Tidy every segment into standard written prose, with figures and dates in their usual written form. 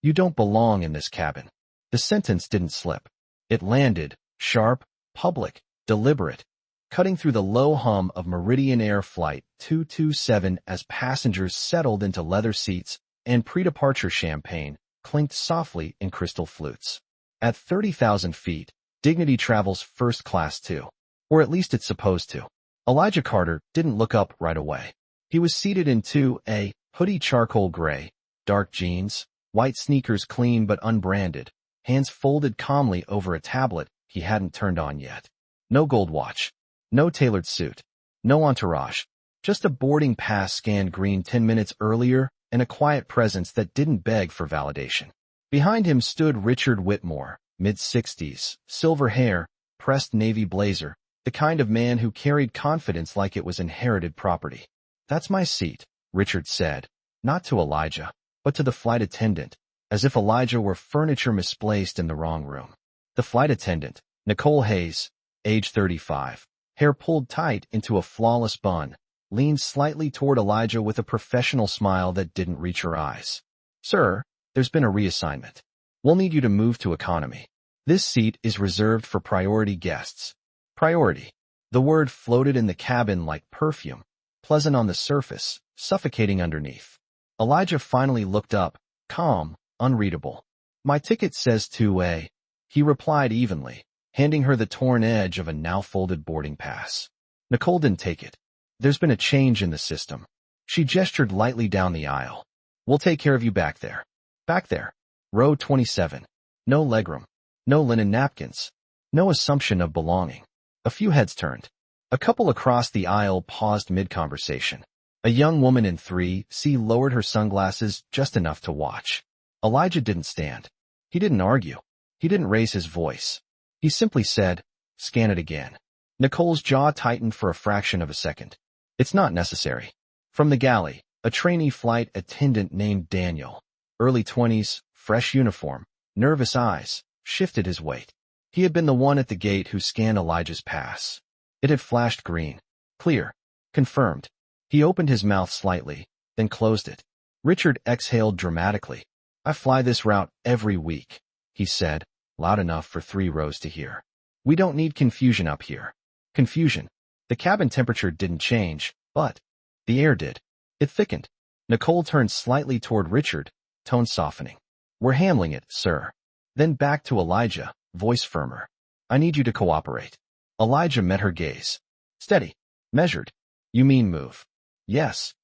"You don't belong in this cabin." The sentence didn't slip. It landed, sharp, public, deliberate, cutting through the low hum of Meridian Air Flight 227 as passengers settled into leather seats and pre-departure champagne clinked softly in crystal flutes. At 30,000 feet, dignity travels first class too. Or at least it's supposed to. Elijah Carter didn't look up right away. He was seated in 2A, hoodie charcoal gray, dark jeans, white sneakers clean but unbranded, hands folded calmly over a tablet he hadn't turned on yet. No gold watch. No tailored suit. No entourage. Just a boarding pass scanned green 10 minutes earlier and a quiet presence that didn't beg for validation. Behind him stood Richard Whitmore, mid-60s, silver hair, pressed navy blazer, the kind of man who carried confidence like it was inherited property. "That's my seat," Richard said, not to Elijah, but to the flight attendant, as if Elijah were furniture misplaced in the wrong room. The flight attendant, Nicole Hayes, age 35, hair pulled tight into a flawless bun, leaned slightly toward Elijah with a professional smile that didn't reach her eyes. "Sir, there's been a reassignment. We'll need you to move to economy. This seat is reserved for priority guests." Priority. The word floated in the cabin like perfume, pleasant on the surface, suffocating underneath. Elijah finally looked up, calm, unreadable. "My ticket says 2A, he replied evenly, handing her the torn edge of a now-folded boarding pass. Nicole didn't take it. "There's been a change in the system." She gestured lightly down the aisle. "We'll take care of you back there." Back there. Row 27. No legroom. No linen napkins. No assumption of belonging. A few heads turned. A couple across the aisle paused mid-conversation. A young woman in 3C lowered her sunglasses just enough to watch. Elijah didn't stand. He didn't argue. He didn't raise his voice. He simply said, "Scan it again." Nicole's jaw tightened for a fraction of a second. "It's not necessary." From the galley, a trainee flight attendant named Daniel, early 20s, fresh uniform, nervous eyes, shifted his weight. He had been the one at the gate who scanned Elijah's pass. It had flashed green. Clear. Confirmed. He opened his mouth slightly, then closed it. Richard exhaled dramatically. "I fly this route every week," he said, loud enough for 3 rows to hear. "We don't need confusion up here." Confusion. The cabin temperature didn't change, but the air did. It thickened. Nicole turned slightly toward Richard, tone softening. "We're handling it, sir." Then back to Elijah, voice firmer. "I need you to cooperate." Elijah met her gaze. Steady. Measured. "You mean move?" "Yes."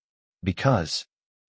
"Because."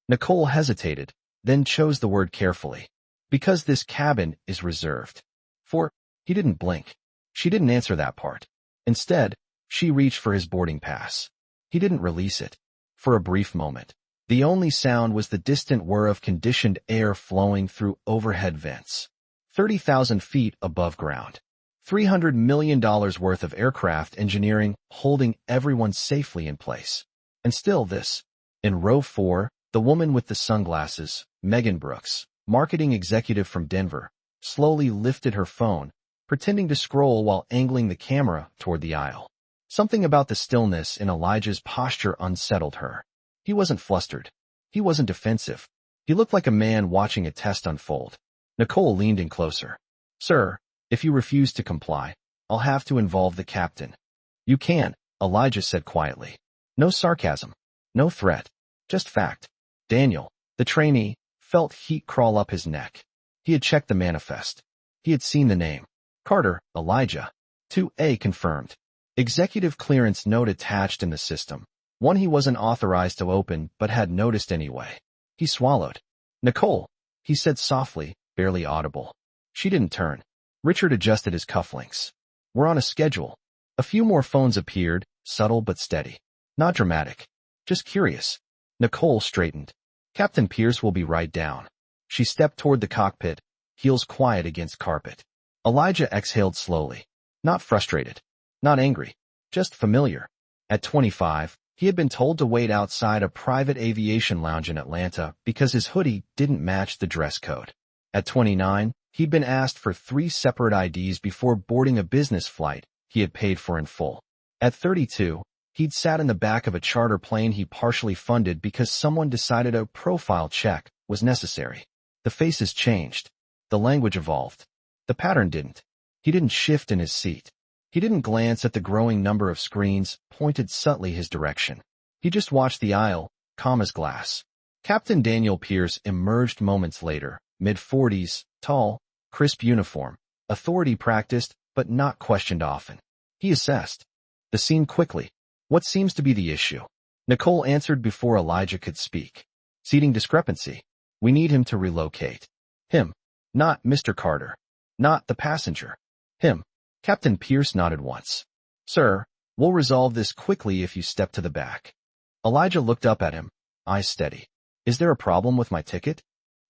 Nicole hesitated, then chose the word carefully. "Because this cabin is reserved." For, he didn't blink. She didn't answer that part. Instead, she reached for his boarding pass. He didn't release it. For a brief moment, the only sound was the distant whir of conditioned air flowing through overhead vents. 30,000 feet above ground. $300 million worth of aircraft engineering holding everyone safely in place. And still this. In row 4, the woman with the sunglasses, Megan Brooks, marketing executive from Denver, slowly lifted her phone, pretending to scroll while angling the camera toward the aisle. Something about the stillness in Elijah's posture unsettled her. He wasn't flustered. He wasn't defensive. He looked like a man watching a test unfold. Nicole leaned in closer. "Sir, if you refuse to comply, I'll have to involve the captain." "You can," Elijah said quietly. No sarcasm. No threat. Just fact. Daniel, the trainee, felt heat crawl up his neck. He had checked the manifest. He had seen the name. Carter, Elijah. 2A confirmed. Executive clearance note attached in the system. One he wasn't authorized to open but had noticed anyway. He swallowed. "Nicole," he said softly, barely audible. She didn't turn. Richard adjusted his cufflinks. "We're on a schedule." A few more phones appeared, subtle but steady. Not dramatic. Just curious. Nicole straightened. "Captain Pierce will be right down." She stepped toward the cockpit, heels quiet against carpet. Elijah exhaled slowly. Not frustrated. Not angry. Just familiar. At 25, he had been told to wait outside a private aviation lounge in Atlanta because his hoodie didn't match the dress code. At 29, he'd been asked for 3 separate IDs before boarding a business flight he had paid for in full. At 32, he'd sat in the back of a charter plane he partially funded because someone decided a profile check was necessary. The faces changed. The language evolved. The pattern didn't. He didn't shift in his seat. He didn't glance at the growing number of screens pointed subtly his direction. He just watched the aisle, calm as glass. Captain Daniel Pierce emerged moments later, mid-40s, tall, crisp uniform, authority practiced but not questioned often. He assessed the scene quickly. What seems to be the issue? Nicole answered before Elijah could speak. Seating discrepancy. We need him to relocate. Him. Not Mr. Carter. Not the passenger. Him. Captain Pierce nodded once. Sir, we'll resolve this quickly if you step to the back. Elijah looked up at him, eyes steady. Is there a problem with my ticket?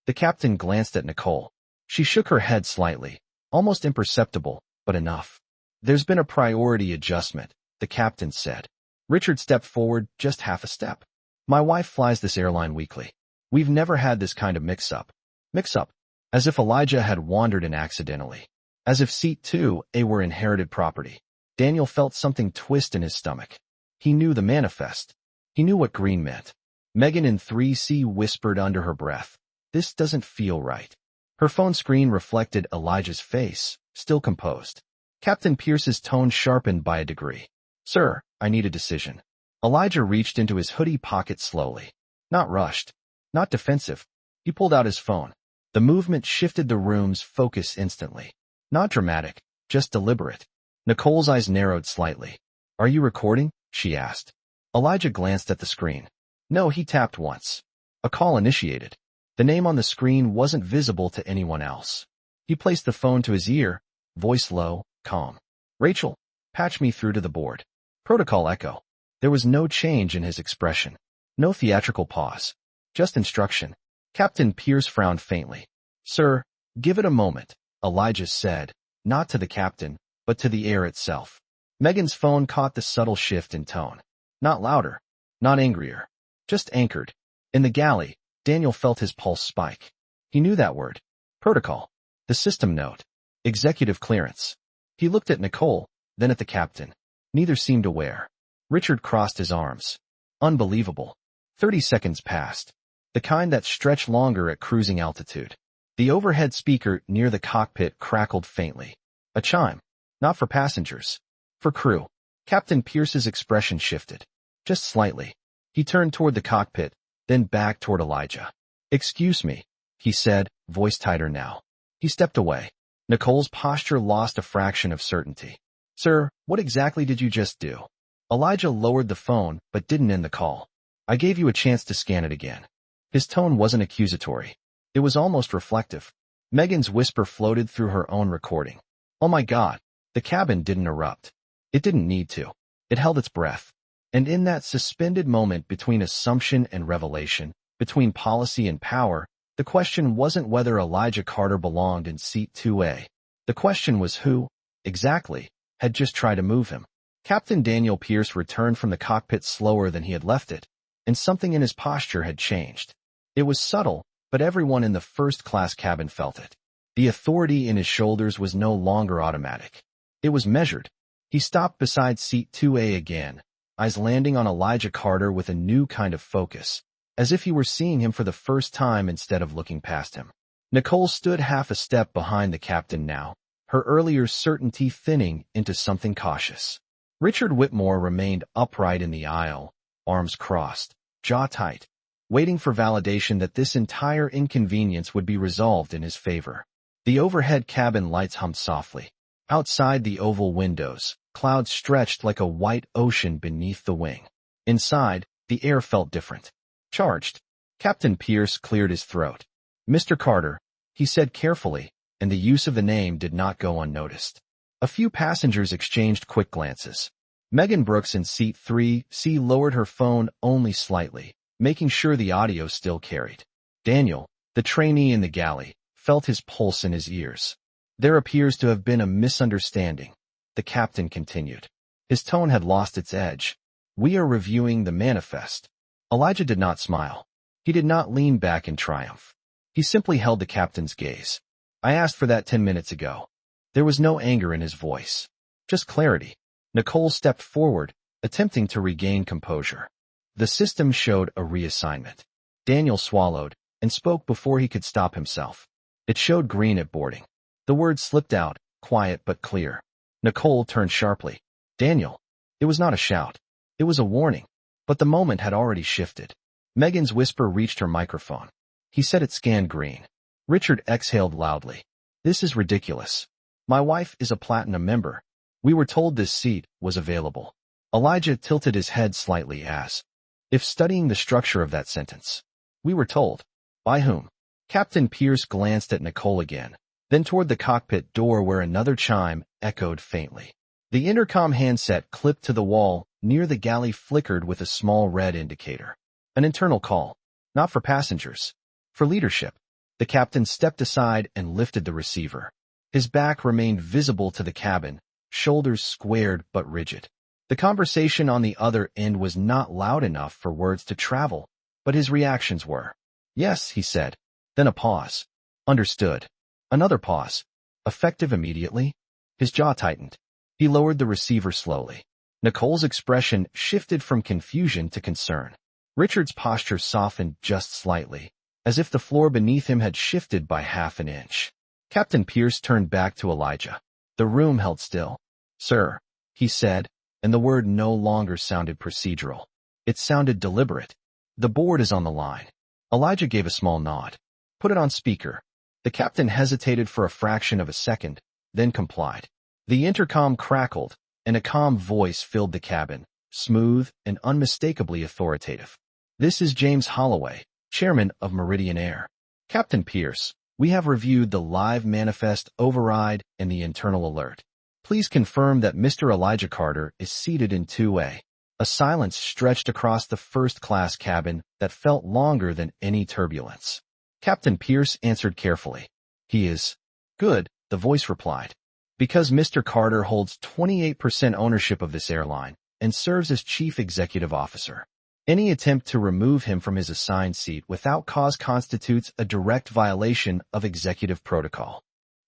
The captain glanced at Nicole. She shook her head slightly, almost imperceptible, but enough. There's been a priority adjustment, the captain said. Richard stepped forward just half a step. My wife flies this airline weekly. We've never had this kind of mix-up. Mix-up. As if Elijah had wandered in accidentally. As if seat 2A were inherited property. Daniel felt something twist in his stomach. He knew the manifest. He knew what green meant. Megan in 3C whispered under her breath. This doesn't feel right. Her phone screen reflected Elijah's face, still composed. Captain Pierce's tone sharpened by a degree. Sir, I need a decision. Elijah reached into his hoodie pocket slowly. Not rushed. Not defensive. He pulled out his phone. The movement shifted the room's focus instantly. Not dramatic, just deliberate. Nicole's eyes narrowed slightly. Are you recording? She asked. Elijah glanced at the screen. No, he tapped once. A call initiated. The name on the screen wasn't visible to anyone else. He placed the phone to his ear, voice low, calm. Rachel, patch me through to the board. Protocol echo. There was no change in his expression. No theatrical pause. Just instruction. Captain Pierce frowned faintly. Sir, give it a moment, Elijah said, not to the captain, but to the air itself. Megan's phone caught the subtle shift in tone. Not louder. Not angrier. Just anchored. In the galley, Daniel felt his pulse spike. He knew that word. Protocol. The system note. Executive clearance. He looked at Nicole, then at the captain. Neither seemed aware. Richard crossed his arms. Unbelievable. 30 seconds passed. The kind that stretched longer at cruising altitude. The overhead speaker near the cockpit crackled faintly. A chime. Not for passengers. For crew. Captain Pierce's expression shifted. Just slightly. He turned toward the cockpit, then back toward Elijah. Excuse me, he said, voice tighter now. He stepped away. Nicole's posture lost a fraction of certainty. Sir, what exactly did you just do? Elijah lowered the phone, but didn't end the call. I gave you a chance to scan it again. His tone wasn't accusatory. It was almost reflective. Megan's whisper floated through her own recording. Oh my God. The cabin didn't erupt. It didn't need to. It held its breath. And in that suspended moment between assumption and revelation, between policy and power, the question wasn't whether Elijah Carter belonged in seat 2A. The question was who, exactly, had just tried to move him. Captain Daniel Pierce returned from the cockpit slower than he had left it, and something in his posture had changed. It was subtle, but everyone in the first-class cabin felt it. The authority in his shoulders was no longer automatic. It was measured. He stopped beside seat 2A again, eyes landing on Elijah Carter with a new kind of focus, as if he were seeing him for the first time instead of looking past him. Nicole stood half a step behind the captain now, her earlier certainty thinning into something cautious. Richard Whitmore remained upright in the aisle, arms crossed, jaw tight, waiting for validation that this entire inconvenience would be resolved in his favor. The overhead cabin lights hummed softly. Outside the oval windows, clouds stretched like a white ocean beneath the wing. Inside, the air felt different. Charged. Captain Pierce cleared his throat. Mr. Carter, he said carefully, and the use of the name did not go unnoticed. A few passengers exchanged quick glances. Megan Brooks in seat 3C lowered her phone only slightly, making sure the audio still carried. Daniel, the trainee in the galley, felt his pulse in his ears. There appears to have been a misunderstanding, the captain continued. His tone had lost its edge. We are reviewing the manifest. Elijah did not smile. He did not lean back in triumph. He simply held the captain's gaze. I asked for that 10 minutes ago. There was no anger in his voice. Just clarity. Nicole stepped forward, attempting to regain composure. The system showed a reassignment. Daniel swallowed, and spoke before he could stop himself. It showed green at boarding. The words slipped out, quiet but clear. Nicole turned sharply. Daniel. It was not a shout. It was a warning. But the moment had already shifted. Megan's whisper reached her microphone. He said it scanned green. Richard exhaled loudly. This is ridiculous. My wife is a platinum member. We were told this seat was available. Elijah tilted his head slightly as if studying the structure of that sentence. We were told. By whom? Captain Pierce glanced at Nicole again, then toward the cockpit door where another chime echoed faintly. The intercom handset clipped to the wall near the galley flickered with a small red indicator. An internal call. Not for passengers. For leadership. The captain stepped aside and lifted the receiver. His back remained visible to the cabin, shoulders squared but rigid. The conversation on the other end was not loud enough for words to travel, but his reactions were. Yes, he said. Then a pause. Understood. Another pause. Effective immediately? His jaw tightened. He lowered the receiver slowly. Nicole's expression shifted from confusion to concern. Richard's posture softened just slightly, as if the floor beneath him had shifted by half an inch. Captain Pierce turned back to Elijah. The room held still. Sir, he said, and the word no longer sounded procedural. It sounded deliberate. The board is on the line. Elijah gave a small nod. Put it on speaker. The captain hesitated for a fraction of a second, then complied. The intercom crackled, and a calm voice filled the cabin, smooth and unmistakably authoritative. This is James Holloway, chairman of Meridian Air. Captain Pierce, we have reviewed the live manifest override and the internal alert. Please confirm that Mr. Elijah Carter is seated in 2A. A silence stretched across the first-class cabin that felt longer than any turbulence. Captain Pierce answered carefully. He is. Good, the voice replied. Because Mr. Carter holds 28% ownership of this airline and serves as chief executive officer. Any attempt to remove him from his assigned seat without cause constitutes a direct violation of executive protocol.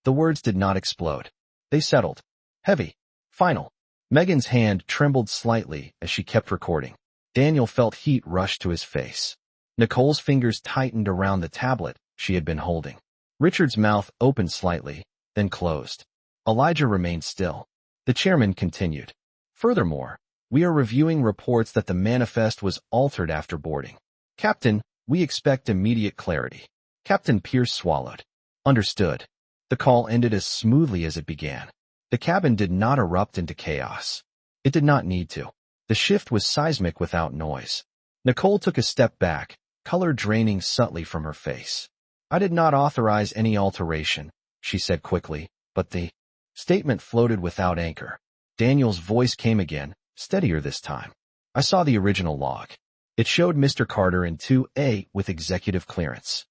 The words did not explode. They settled. Heavy. Final. Megan's hand trembled slightly as she kept recording. Daniel felt heat rush to his face. Nicole's fingers tightened around the tablet she had been holding. Richard's mouth opened slightly, then closed. Elijah remained still. The chairman continued. Furthermore, we are reviewing reports that the manifest was altered after boarding. Captain, we expect immediate clarity. Captain Pierce swallowed. Understood. The call ended as smoothly as it began. The cabin did not erupt into chaos. It did not need to. The shift was seismic without noise. Nicole took a step back, color draining subtly from her face. I did not authorize any alteration, she said quickly, but the statement floated without anchor. Daniel's voice came again, steadier this time. I saw the original log. It showed Mr. Carter in 2A with executive clearance.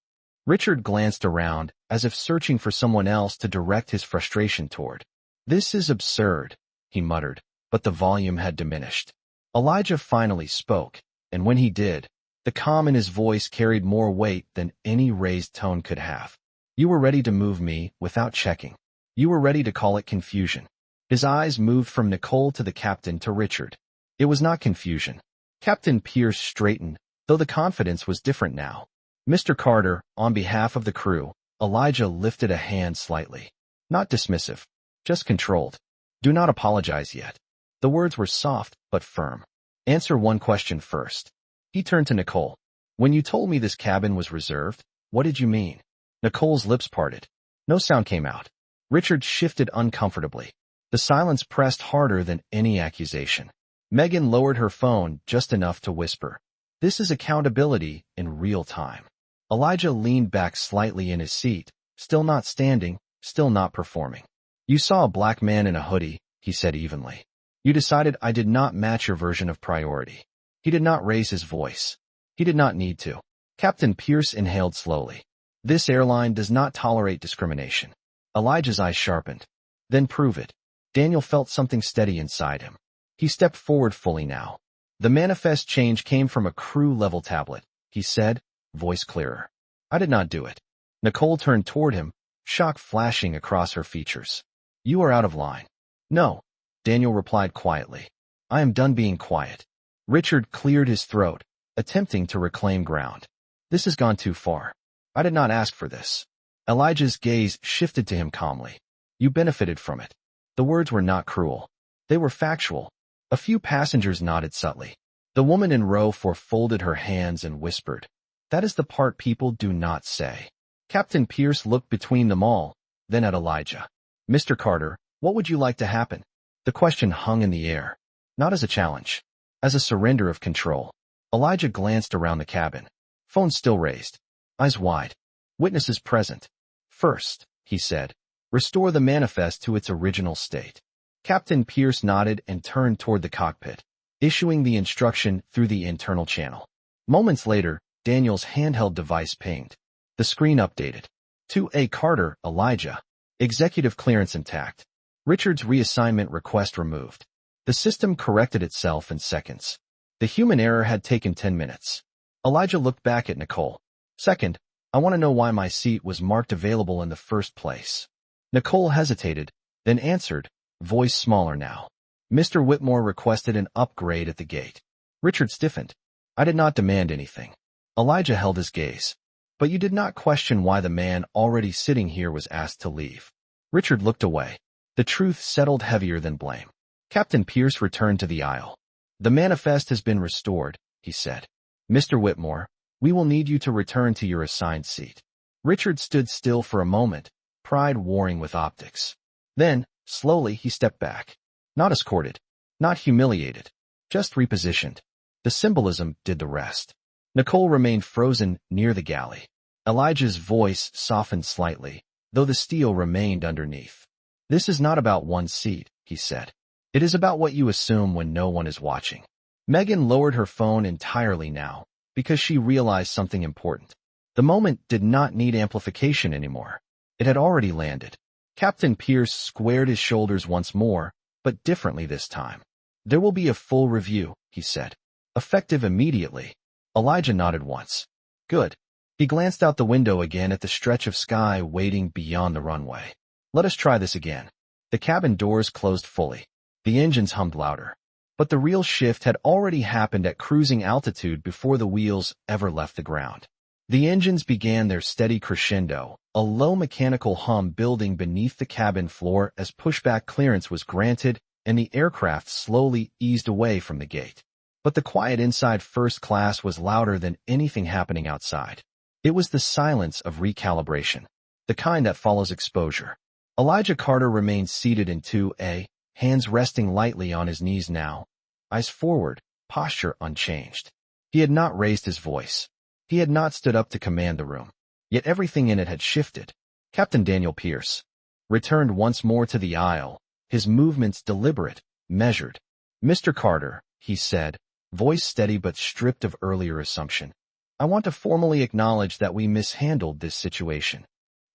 Richard glanced around, as if searching for someone else to direct his frustration toward. This is absurd, he muttered, but the volume had diminished. Elijah finally spoke, and when he did, the calm in his voice carried more weight than any raised tone could have. You were ready to move me without checking. You were ready to call it confusion. His eyes moved from Nicole to the captain to Richard. It was not confusion. Captain Pierce straightened, though the confidence was different now. Mr. Carter, on behalf of the crew, Elijah lifted a hand slightly. Not dismissive. Just controlled. Do not apologize yet. The words were soft but firm. Answer one question first. He turned to Nicole. When you told me this cabin was reserved, what did you mean? Nicole's lips parted. No sound came out. Richard shifted uncomfortably. The silence pressed harder than any accusation. Megan lowered her phone just enough to whisper. This is accountability in real time. Elijah leaned back slightly in his seat, still not standing, still not performing. You saw a black man in a hoodie, he said evenly. You decided I did not match your version of priority. He did not raise his voice. He did not need to. Captain Pierce inhaled slowly. This airline does not tolerate discrimination. Elijah's eyes sharpened. Then prove it. Daniel felt something steady inside him. He stepped forward fully now. The manifest change came from a crew-level tablet, he said, voice clearer. I did not do it. Nicole turned toward him, shock flashing across her features. You are out of line. No, Daniel replied quietly. I am done being quiet. Richard cleared his throat, attempting to reclaim ground. This has gone too far. I did not ask for this. Elijah's gaze shifted to him calmly. You benefited from it. The words were not cruel. They were factual. A few passengers nodded subtly. The woman in row 4 folded her hands and whispered, "That is the part people do not say." Captain Pierce looked between them all, then at Elijah. "Mr. Carter, what would you like to happen?" The question hung in the air, not as a challenge, as a surrender of control. Elijah glanced around the cabin. Phone still raised. Eyes wide. Witnesses present. "First," he said, "restore the manifest to its original state." Captain Pierce nodded and turned toward the cockpit, issuing the instruction through the internal channel. Moments later, Daniel's handheld device pinged. The screen updated. To A. Carter, Elijah. Executive clearance intact. Richard's reassignment request removed. The system corrected itself in seconds. The human error had taken 10 minutes. Elijah looked back at Nicole. "Second, I want to know why my seat was marked available in the first place." Nicole hesitated, then answered, voice smaller now. "Mr. Whitmore requested an upgrade at the gate." Richard stiffened. "I did not demand anything." Elijah held his gaze. "But you did not question why the man already sitting here was asked to leave." Richard looked away. The truth settled heavier than blame. Captain Pierce returned to the aisle. "The manifest has been restored," he said. "Mr. Whitmore, we will need you to return to your assigned seat." Richard stood still for a moment, pride warring with optics. Then, slowly, he stepped back. Not escorted, not humiliated, just repositioned. The symbolism did the rest. Nicole remained frozen near the galley. Elijah's voice softened slightly, though the steel remained underneath. "This is not about one seat," he said. "It is about what you assume when no one is watching." Megan lowered her phone entirely now, because she realized something important. The moment did not need amplification anymore. It had already landed. Captain Pierce squared his shoulders once more, but differently this time. "There will be a full review," he said. "Effective immediately." Elijah nodded once. "Good." He glanced out the window again at the stretch of sky waiting beyond the runway. "Let us try this again." The cabin doors closed fully. The engines hummed louder. But the real shift had already happened at cruising altitude before the wheels ever left the ground. The engines began their steady crescendo, a low mechanical hum building beneath the cabin floor as pushback clearance was granted and the aircraft slowly eased away from the gate. But the quiet inside first class was louder than anything happening outside. It was the silence of recalibration, the kind that follows exposure. Elijah Carter remained seated in 2A, hands resting lightly on his knees now, eyes forward, posture unchanged. He had not raised his voice. He had not stood up to command the room. Yet everything in it had shifted. Captain Daniel Pierce returned once more to the aisle, his movements deliberate, measured. "Mr. Carter," he said, voice steady but stripped of earlier assumption. "I want to formally acknowledge that we mishandled this situation."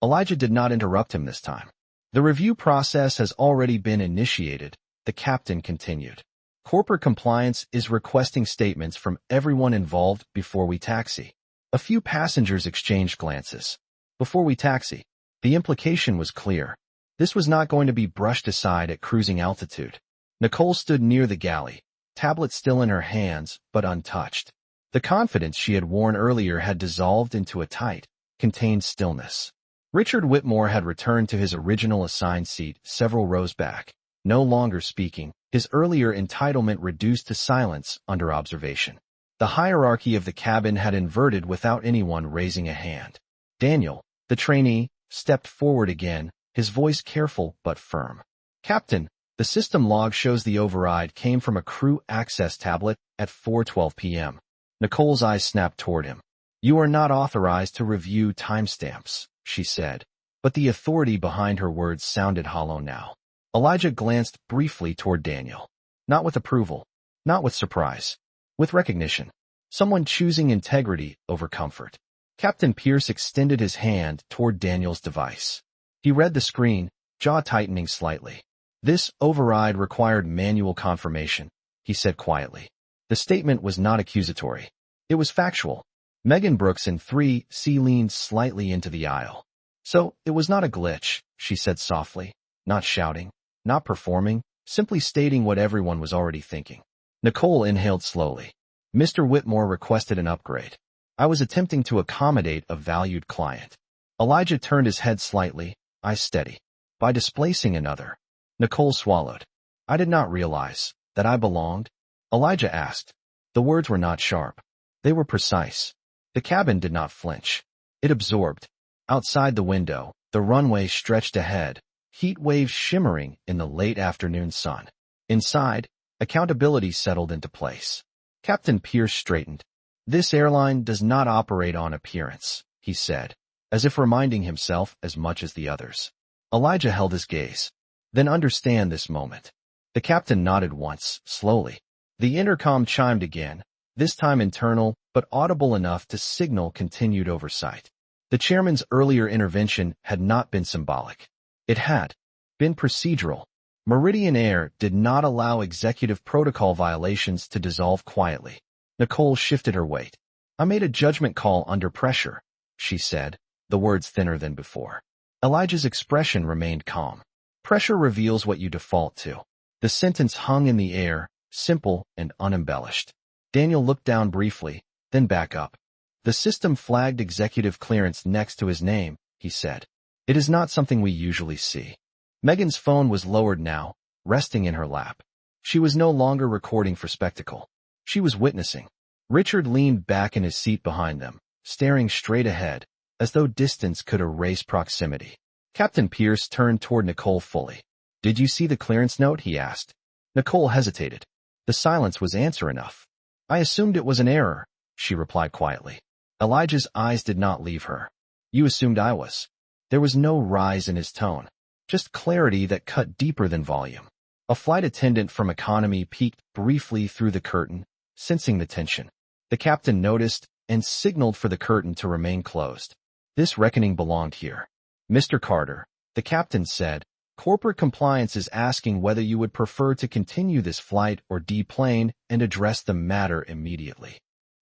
Elijah did not interrupt him this time. "The review process has already been initiated," the captain continued. "Corporate compliance is requesting statements from everyone involved before we taxi." A few passengers exchanged glances. Before we taxi. The implication was clear. This was not going to be brushed aside at cruising altitude. Nicole stood near the galley, tablet still in her hands, but untouched. The confidence she had worn earlier had dissolved into a tight, contained stillness. Richard Whitmore had returned to his original assigned seat several rows back, no longer speaking, his earlier entitlement reduced to silence under observation. The hierarchy of the cabin had inverted without anyone raising a hand. Daniel, the trainee, stepped forward again, his voice careful but firm. "Captain, the system log shows the override came from a crew access tablet at 4:12 p.m. Nicole's eyes snapped toward him. "You are not authorized to review timestamps," she said, but the authority behind her words sounded hollow now. Elijah glanced briefly toward Daniel. Not with approval, not with surprise, with recognition. Someone choosing integrity over comfort. Captain Pierce extended his hand toward Daniel's device. He read the screen, jaw tightening slightly. "This override required manual confirmation," he said quietly. The statement was not accusatory. It was factual. Megan Brooks in 3C leaned slightly into the aisle. "So, it was not a glitch," she said softly, not shouting, not performing, simply stating what everyone was already thinking. Nicole inhaled slowly. "Mr. Whitmore requested an upgrade." I was attempting to accommodate a valued client. Elijah turned his head slightly, eyes steady. By displacing another. Nicole swallowed. I did not realize that I belonged. Elijah asked. The words were not sharp. They were precise. The cabin did not flinch. It absorbed. Outside the window, the runway stretched ahead, heat waves shimmering in the late afternoon sun. Inside, accountability settled into place. Captain Pierce straightened. This airline does not operate on appearance, he said, as if reminding himself as much as the others. Elijah held his gaze. Then understand this moment. The captain nodded once, slowly. The intercom chimed again, this time internal, but audible enough to signal continued oversight. The chairman's earlier intervention had not been symbolic. It had been procedural. Meridian Air did not allow executive protocol violations to dissolve quietly. Nicole shifted her weight. I made a judgment call under pressure, she said, the words thinner than before. Elijah's expression remained calm. Pressure reveals what you default to. The sentence hung in the air, simple and unembellished. Daniel looked down briefly, then back up. The system flagged executive clearance next to his name, he said. It is not something we usually see. Megan's phone was lowered now, resting in her lap. She was no longer recording for spectacle. She was witnessing. Richard leaned back in his seat behind them, staring straight ahead, as though distance could erase proximity. Captain Pierce turned toward Nicole fully. Did you see the clearance note? He asked. Nicole hesitated. The silence was answer enough. I assumed it was an error, she replied quietly. Elijah's eyes did not leave her. You assumed I was. There was no rise in his tone, just clarity that cut deeper than volume. A flight attendant from economy peeked briefly through the curtain, sensing the tension. The captain noticed and signaled for the curtain to remain closed. This reckoning belonged here. Mr. Carter, the captain said, corporate compliance is asking whether you would prefer to continue this flight or deplane and address the matter immediately.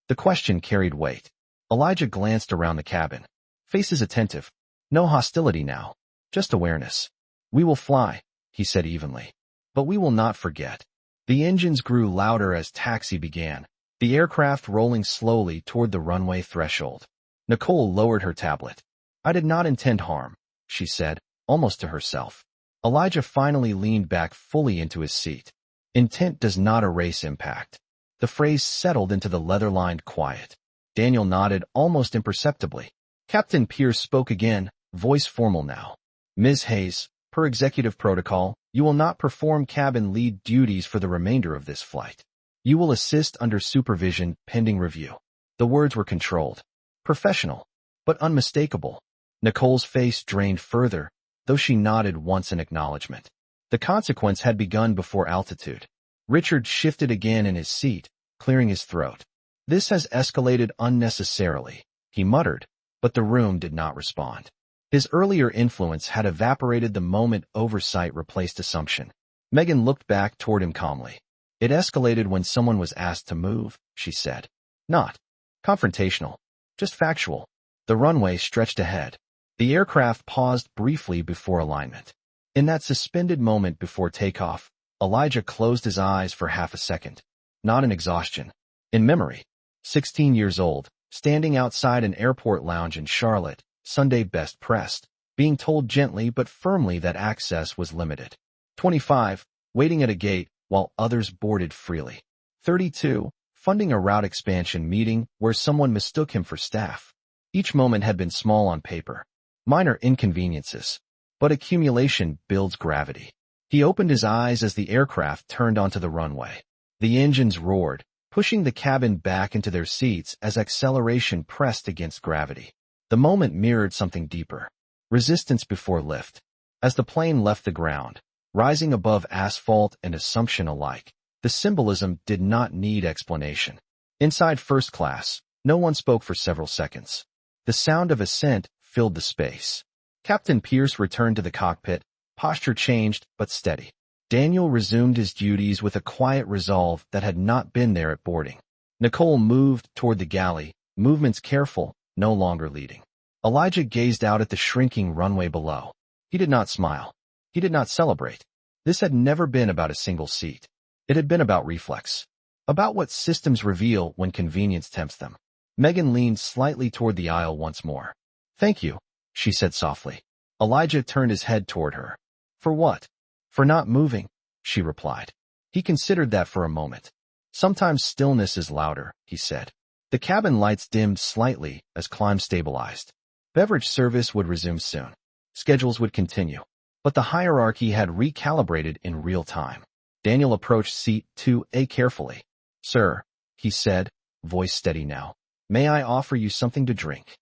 The question carried weight. Elijah glanced around the cabin. Faces attentive. No hostility now. Just awareness. We will fly, he said evenly. But we will not forget. The engines grew louder as taxi began, the aircraft rolling slowly toward the runway threshold. Nicole lowered her tablet. I did not intend harm, she said, almost to herself. Elijah finally leaned back fully into his seat. Intent does not erase impact. The phrase settled into the leather-lined quiet. Daniel nodded almost imperceptibly. Captain Pierce spoke again, voice formal now. Ms. Hayes, per executive protocol, you will not perform cabin lead duties for the remainder of this flight. You will assist under supervision pending review. The words were controlled. Professional, but unmistakable. Nicole's face drained further, though she nodded once in acknowledgement. The consequence had begun before altitude. Richard shifted again in his seat, clearing his throat. This has escalated unnecessarily, he muttered, but the room did not respond. His earlier influence had evaporated the moment oversight replaced assumption. Megan looked back toward him calmly. It escalated when someone was asked to move, she said. Not confrontational, just factual. The runway stretched ahead. The aircraft paused briefly before alignment. In that suspended moment before takeoff, Elijah closed his eyes for half a second. Not in exhaustion. In memory. 16 years old, standing outside an airport lounge in Charlotte, Sunday best pressed, being told gently but firmly that access was limited. 25, waiting at a gate while others boarded freely. 32, funding a route expansion meeting where someone mistook him for staff. Each moment had been small on paper. Minor inconveniences. But accumulation builds gravity. He opened his eyes as the aircraft turned onto the runway. The engines roared, pushing the cabin back into their seats as acceleration pressed against gravity. The moment mirrored something deeper. Resistance before lift. As the plane left the ground, rising above asphalt and assumption alike, the symbolism did not need explanation. Inside first class, no one spoke for several seconds. The sound of ascent filled the space. Captain Pierce returned to the cockpit, posture changed but steady. Daniel resumed his duties with a quiet resolve that had not been there at boarding. Nicole moved toward the galley, movements careful, no longer leading. Elijah gazed out at the shrinking runway below. He did not smile. He did not celebrate. This had never been about a single seat. It had been about reflex. About what systems reveal when convenience tempts them. Megan leaned slightly toward the aisle once more. "Thank you," she said softly. Elijah turned his head toward her. "For what?" "For not moving," she replied. He considered that for a moment. "Sometimes stillness is louder," he said. The cabin lights dimmed slightly as climb stabilized. Beverage service would resume soon. Schedules would continue. But the hierarchy had recalibrated in real time. Daniel approached seat 2A carefully. "Sir," he said, voice steady now, "may I offer you something to drink?"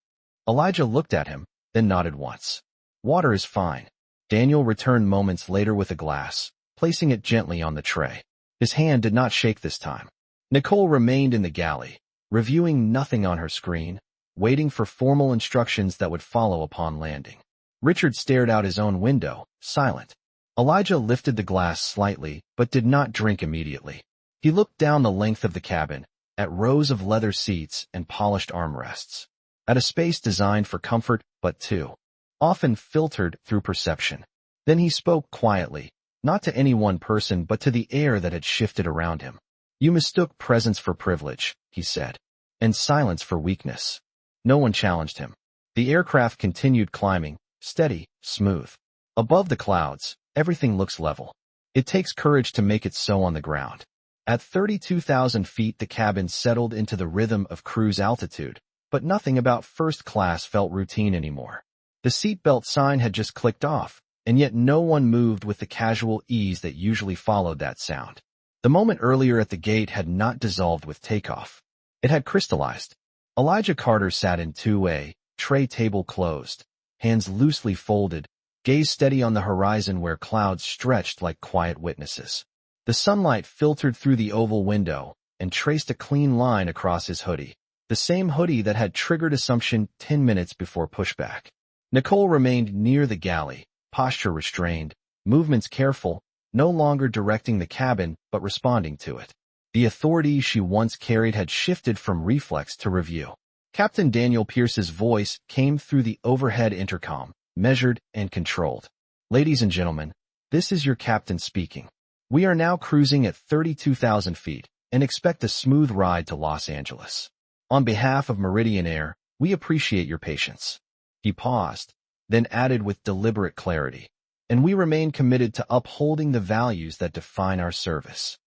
Elijah looked at him, then nodded once. "Water is fine." Daniel returned moments later with a glass, placing it gently on the tray. His hand did not shake this time. Nicole remained in the galley, reviewing nothing on her screen, waiting for formal instructions that would follow upon landing. Richard stared out his own window, silent. Elijah lifted the glass slightly, but did not drink immediately. He looked down the length of the cabin, at rows of leather seats and polished armrests, at a space designed for comfort but too often filtered through perception. Then he spoke quietly, not to any one person but to the air that had shifted around him. "You mistook presence for privilege," he said, "and silence for weakness." No one challenged him. The aircraft continued climbing, steady, smooth. Above the clouds, everything looks level. It takes courage to make it so on the ground. At 32,000 feet, the cabin settled into the rhythm of cruise altitude, but nothing about first class felt routine anymore. The seatbelt sign had just clicked off, and yet no one moved with the casual ease that usually followed that sound. The moment earlier at the gate had not dissolved with takeoff. It had crystallized. Elijah Carter sat in 2A, tray table closed, hands loosely folded, gaze steady on the horizon where clouds stretched like quiet witnesses. The sunlight filtered through the oval window and traced a clean line across his hoodie, the same hoodie that had triggered assumption 10 minutes before pushback. Nicole remained near the galley, posture restrained, movements careful, no longer directing the cabin but responding to it. The authority she once carried had shifted from reflex to review. Captain Daniel Pierce's voice came through the overhead intercom, measured and controlled. "Ladies and gentlemen, this is your captain speaking. We are now cruising at 32,000 feet and expect a smooth ride to Los Angeles. On behalf of Meridian Air, we appreciate your patience." He paused, then added with deliberate clarity, "And we remain committed to upholding the values that define our service."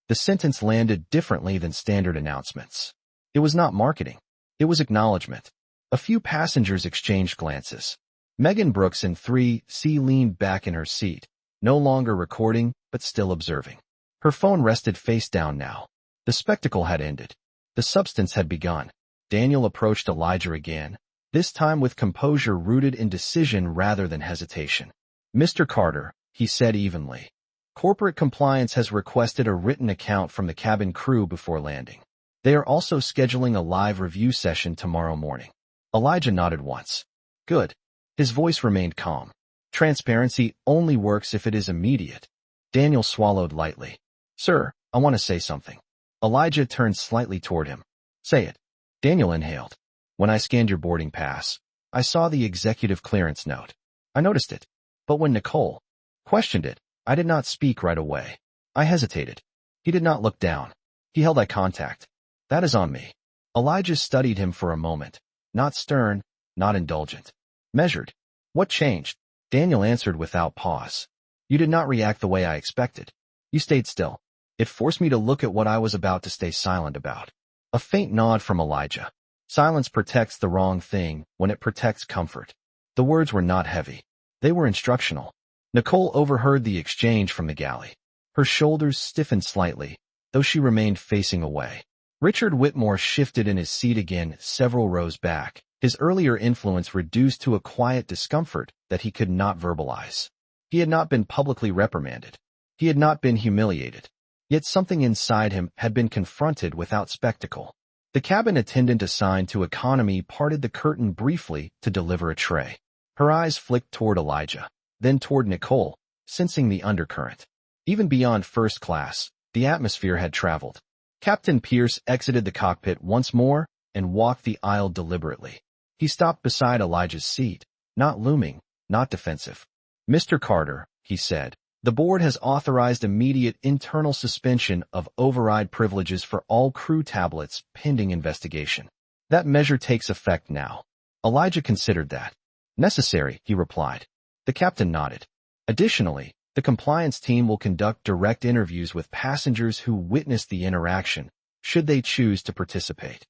The sentence landed differently than standard announcements. It was not marketing. It was acknowledgement. A few passengers exchanged glances. Megan Brooks in 3C leaned back in her seat, no longer recording, but still observing. Her phone rested face down now. The spectacle had ended. The substance had begun. Daniel approached Elijah again, this time with composure rooted in decision rather than hesitation. "Mr. Carter," he said evenly, "corporate compliance has requested a written account from the cabin crew before landing. They are also scheduling a live review session tomorrow morning." Elijah nodded once. "Good." His voice remained calm. "Transparency only works if it is immediate." Daniel swallowed lightly. "Sir, I want to say something." Elijah turned slightly toward him. "Say it." Daniel inhaled. "When I scanned your boarding pass, I saw the executive clearance note. I noticed it. But when Nicole questioned it, I did not speak right away. I hesitated." He did not look down. He held eye contact. "That is on me." Elijah studied him for a moment. Not stern, not indulgent. Measured. "What changed?" Daniel answered without pause. "You did not react the way I expected. You stayed still. It forced me to look at what I was about to stay silent about." A faint nod from Elijah. Silence protects the wrong thing when it protects comfort. The words were not heavy. They were instructional. Nicole overheard the exchange from the galley. Her shoulders stiffened slightly, though she remained facing away. Richard Whitmore shifted in his seat again several rows back, his earlier influence reduced to a quiet discomfort that he could not verbalize. He had not been publicly reprimanded. He had not been humiliated. Yet something inside him had been confronted without spectacle. The cabin attendant assigned to economy parted the curtain briefly to deliver a tray. Her eyes flicked toward Elijah, then toward Nicole, sensing the undercurrent. Even beyond first class, the atmosphere had traveled. Captain Pierce exited the cockpit once more and walked the aisle deliberately. He stopped beside Elijah's seat, not looming, not defensive. "Mr. Carter," he said, "the board has authorized immediate internal suspension of override privileges for all crew tablets pending investigation." That measure takes effect now. Elijah considered that. Necessary, he replied. The captain nodded. Additionally, the compliance team will conduct direct interviews with passengers who witnessed the interaction, should they choose to participate.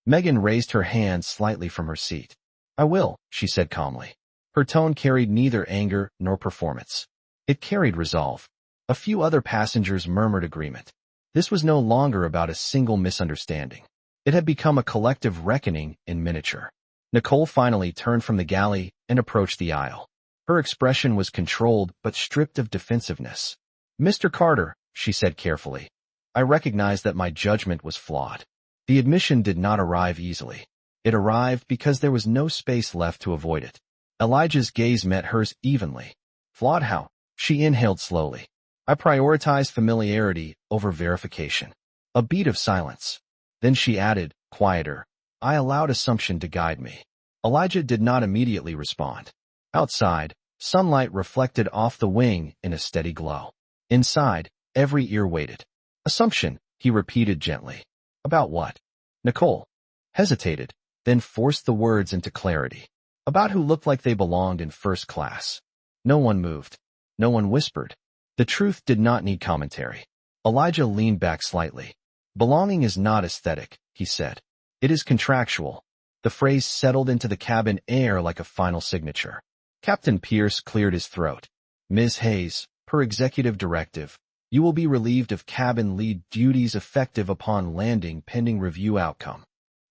Megan raised her hand slightly from her seat. I will, she said calmly. Her tone carried neither anger nor performance. It carried resolve. A few other passengers murmured agreement. This was no longer about a single misunderstanding. It had become a collective reckoning in miniature. Nicole finally turned from the galley and approached the aisle. Her expression was controlled but stripped of defensiveness. Mr. Carter, she said carefully, I recognize that my judgment was flawed. The admission did not arrive easily. It arrived because there was no space left to avoid it. Elijah's gaze met hers evenly. Flawed how? She inhaled slowly. I prioritized familiarity over verification. A beat of silence. Then she added, quieter, I allowed assumption to guide me. Elijah did not immediately respond. Outside, sunlight reflected off the wing in a steady glow. Inside, every ear waited. Assumption, he repeated gently. About what? Nicole hesitated, then forced the words into clarity. About who looked like they belonged in first class. No one moved. No one whispered. The truth did not need commentary. Elijah leaned back slightly. Belonging is not aesthetic, he said. It is contractual. The phrase settled into the cabin air like a final signature. Captain Pierce cleared his throat. Ms. Hayes, per executive directive, you will be relieved of cabin lead duties effective upon landing pending review outcome.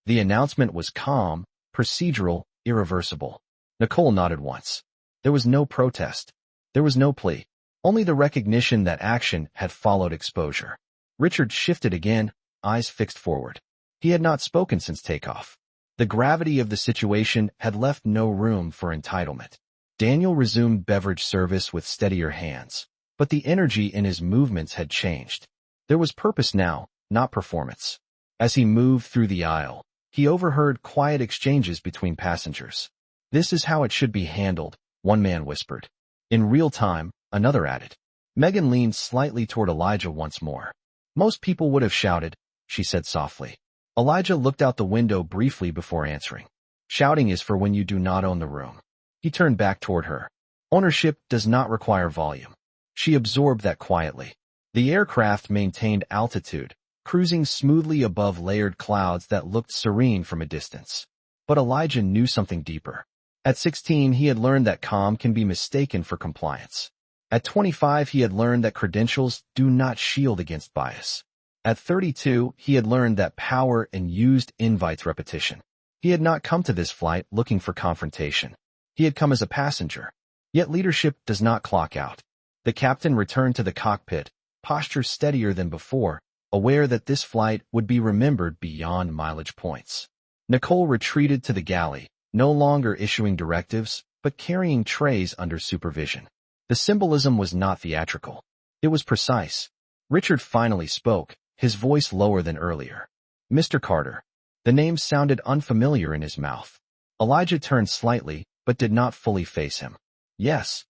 The announcement was calm, procedural, irreversible. Nicole nodded once. There was no protest. There was no plea. Only the recognition that action had followed exposure. Richard shifted again, eyes fixed forward. He had not spoken since takeoff. The gravity of the situation had left no room for entitlement. Daniel resumed beverage service with steadier hands, but the energy in his movements had changed. There was purpose now, not performance. As he moved through the aisle, he overheard quiet exchanges between passengers. This is how it should be handled, one man whispered. In real time, another added. Megan leaned slightly toward Elijah once more. Most people would have shouted, she said softly. Elijah looked out the window briefly before answering. Shouting is for when you do not own the room. He turned back toward her. Ownership does not require volume. She absorbed that quietly. The aircraft maintained altitude, cruising smoothly above layered clouds that looked serene from a distance. But Elijah knew something deeper. At 16, he had learned that calm can be mistaken for compliance. At 25, he had learned that credentials do not shield against bias. At 32, he had learned that power and used invites repetition. He had not come to this flight looking for confrontation. He had come as a passenger. Yet leadership does not clock out. The captain returned to the cockpit, posture steadier than before, aware that this flight would be remembered beyond mileage points. Nicole retreated to the galley, no longer issuing directives, but carrying trays under supervision. The symbolism was not theatrical. It was precise. Richard finally spoke, his voice lower than earlier. Mr. Carter. The name sounded unfamiliar in his mouth. Elijah turned slightly, but did not fully face him. Yes.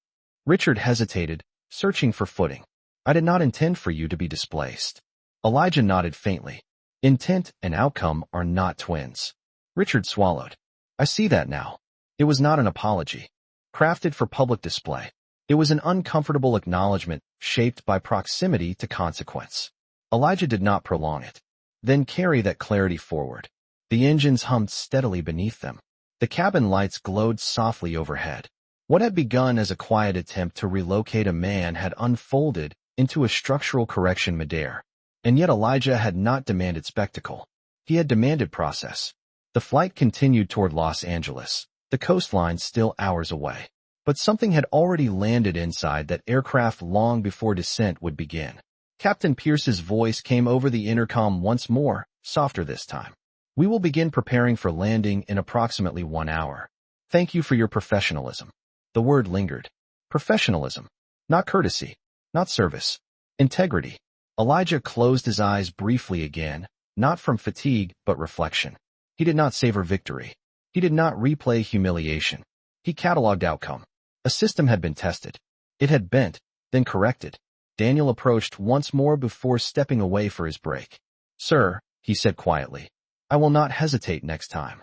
Richard hesitated, searching for footing. I did not intend for you to be displaced. Elijah nodded faintly. Intent and outcome are not twins. Richard swallowed. I see that now. It was not an apology. Crafted for public display. It was an uncomfortable acknowledgement, shaped by proximity to consequence. Elijah did not prolong it. Then carry that clarity forward. The engines hummed steadily beneath them. The cabin lights glowed softly overhead. What had begun as a quiet attempt to relocate a man had unfolded into a structural correction midair. And yet Elijah had not demanded spectacle. He had demanded process. The flight continued toward Los Angeles, the coastline still hours away. But something had already landed inside that aircraft long before descent would begin. Captain Pierce's voice came over the intercom once more, softer this time. We will begin preparing for landing in approximately 1 hour. Thank you for your professionalism. The word lingered. Professionalism. Not courtesy. Not service. Integrity. Elijah closed his eyes briefly again, not from fatigue but reflection. He did not savor victory. He did not replay humiliation. He cataloged outcome. A system had been tested. It had bent, then corrected. Daniel approached once more before stepping away for his break. Sir, he said quietly, I will not hesitate next time.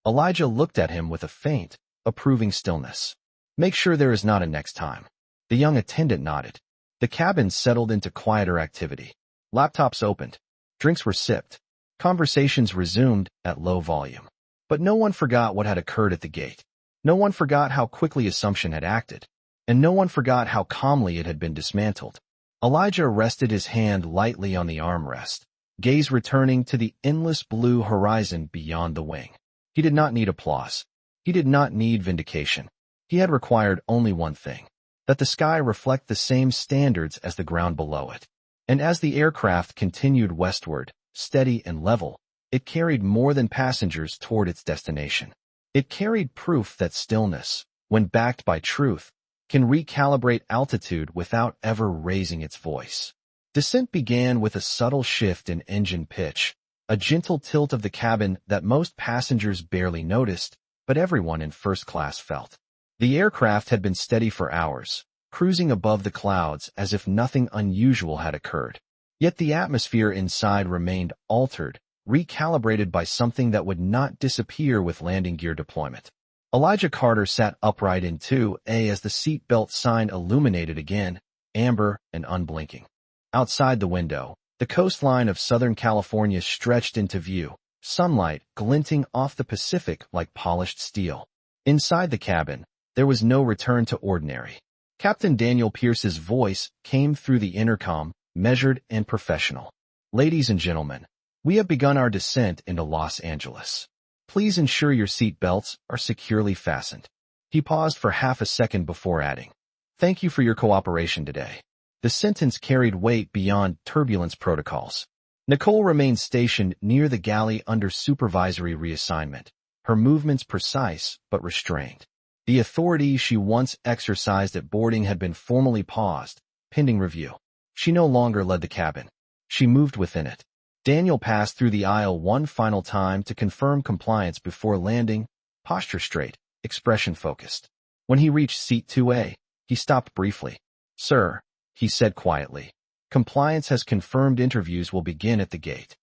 Elijah looked at him with a faint, approving stillness. Make sure there is not a next time. The young attendant nodded. The cabin settled into quieter activity. Laptops opened. Drinks were sipped. Conversations resumed at low volume. But no one forgot what had occurred at the gate. No one forgot how quickly assumption had acted. And no one forgot how calmly it had been dismantled. Elijah rested his hand lightly on the armrest, gaze returning to the endless blue horizon beyond the wing. He did not need applause. He did not need vindication. He had required only one thing, that the sky reflect the same standards as the ground below it. And as the aircraft continued westward, steady and level, it carried more than passengers toward its destination. It carried proof that stillness, when backed by truth, can recalibrate altitude without ever raising its voice. Descent began with a subtle shift in engine pitch, a gentle tilt of the cabin that most passengers barely noticed, but everyone in first class felt. The aircraft had been steady for hours, cruising above the clouds as if nothing unusual had occurred. Yet the atmosphere inside remained altered, recalibrated by something that would not disappear with landing gear deployment. Elijah Carter sat upright in 2A as the seatbelt sign illuminated again, amber and unblinking. Outside the window, the coastline of Southern California stretched into view, sunlight glinting off the Pacific like polished steel. Inside the cabin, there was no return to ordinary. Captain Daniel Pierce's voice came through the intercom, measured and professional. Ladies and gentlemen, we have begun our descent into Los Angeles. Please ensure your seat belts are securely fastened. He paused for half a second before adding, "Thank you for your cooperation today." The sentence carried weight beyond turbulence protocols. Nicole remained stationed near the galley under supervisory reassignment, her movements precise but restrained. The authority she once exercised at boarding had been formally paused, pending review. She no longer led the cabin. She moved within it. Daniel passed through the aisle one final time to confirm compliance before landing, posture straight, expression focused. When he reached seat 2A, he stopped briefly. "Sir," he said quietly, "compliance has confirmed interviews will begin at the gate."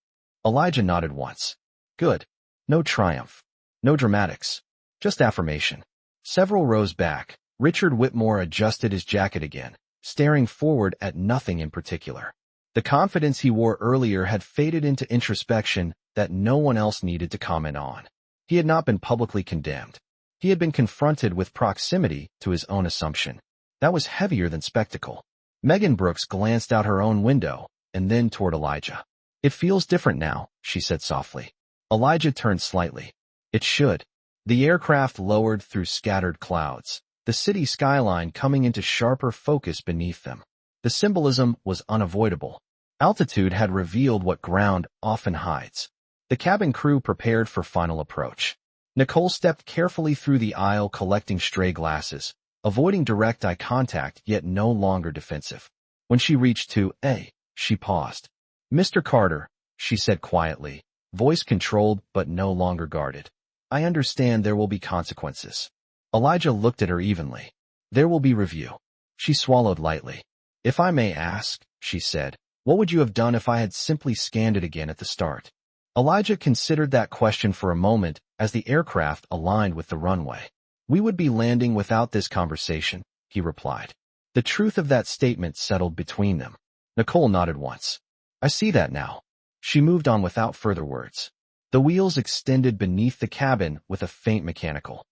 Elijah nodded once. Good. No triumph. No dramatics. Just affirmation. Several rows back, Richard Whitmore adjusted his jacket again, staring forward at nothing in particular. The confidence he wore earlier had faded into introspection that no one else needed to comment on. He had not been publicly condemned. He had been confronted with proximity to his own assumption. That was heavier than spectacle. Megan Brooks glanced out her own window, and then toward Elijah. "It feels different now," she said softly. Elijah turned slightly. "It should." The aircraft lowered through scattered clouds, the city skyline coming into sharper focus beneath them. The symbolism was unavoidable. Altitude had revealed what ground often hides. The cabin crew prepared for final approach. Nicole stepped carefully through the aisle collecting stray glasses, avoiding direct eye contact yet no longer defensive. When she reached 2A, she paused. "Mr. Carter," she said quietly, voice controlled but no longer guarded. "I understand there will be consequences." Elijah looked at her evenly. "There will be review." She swallowed lightly. "If I may ask," she said, "what would you have done if I had simply scanned it again at the start?" Elijah considered that question for a moment as the aircraft aligned with the runway. "We would be landing without this conversation," he replied. The truth of that statement settled between them. Nicole nodded once. "I see that now." She moved on without further words. The wheels extended beneath the cabin with a faint mechanical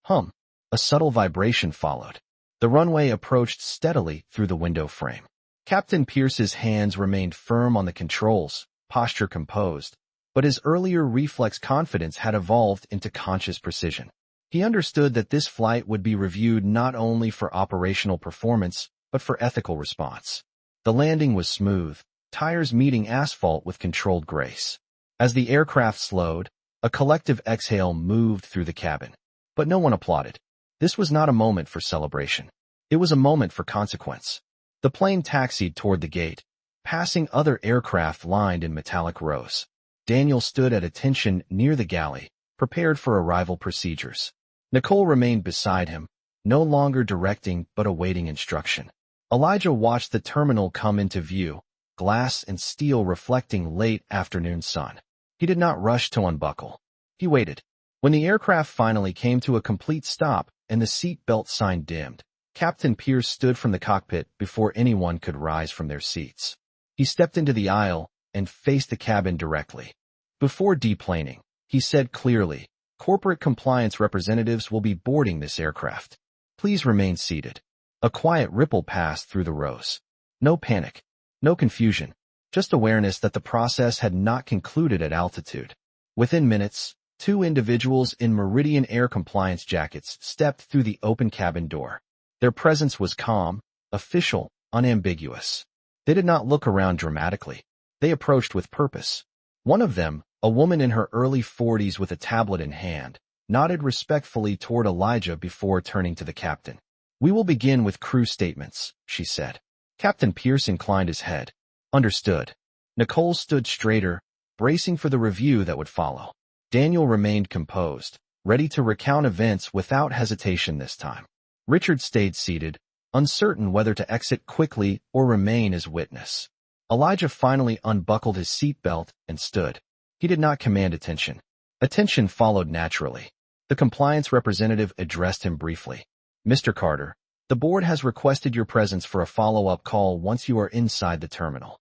hum. A subtle vibration followed. The runway approached steadily through the window frame. Captain Pierce's hands remained firm on the controls, posture composed, but his earlier reflex confidence had evolved into conscious precision. He understood that this flight would be reviewed not only for operational performance, but for ethical response. The landing was smooth, tires meeting asphalt with controlled grace. As the aircraft slowed, a collective exhale moved through the cabin. But no one applauded. This was not a moment for celebration. It was a moment for consequence. The plane taxied toward the gate, passing other aircraft lined in metallic rows. Daniel stood at attention near the galley, prepared for arrival procedures. Nicole remained beside him, no longer directing but awaiting instruction. Elijah watched the terminal come into view, glass and steel reflecting late afternoon sun. He He did not rush to unbuckle. He waited. When the aircraft finally came to a complete stop and the seat belt sign dimmed, Captain Pierce stood from the cockpit before anyone could rise from their seats. He stepped into the aisle and faced the cabin directly. Before deplaning, he said clearly, "Corporate compliance representatives will be boarding this aircraft. Please remain seated." A quiet ripple passed through the rows. No panic, no confusion, just awareness that the process had not concluded at altitude. Within minutes, two individuals in Meridian Air compliance jackets stepped through the open cabin door. Their presence was calm, official, unambiguous. They did not look around dramatically. They approached with purpose. One of them, a woman in her early 40s with a tablet in hand, nodded respectfully toward Elijah before turning to the captain. "We will begin with crew statements," she said. Captain Pierce inclined his head. "Understood." Nicole stood straighter, bracing for the review that would follow. Daniel remained composed, ready to recount events without hesitation this time. Richard stayed seated, uncertain whether to exit quickly or remain as witness. Elijah finally unbuckled his seatbelt and stood. He did not command attention. Attention followed naturally. The compliance representative addressed him briefly. "Mr. Carter, the board has requested your presence for a follow-up call once you are inside the terminal."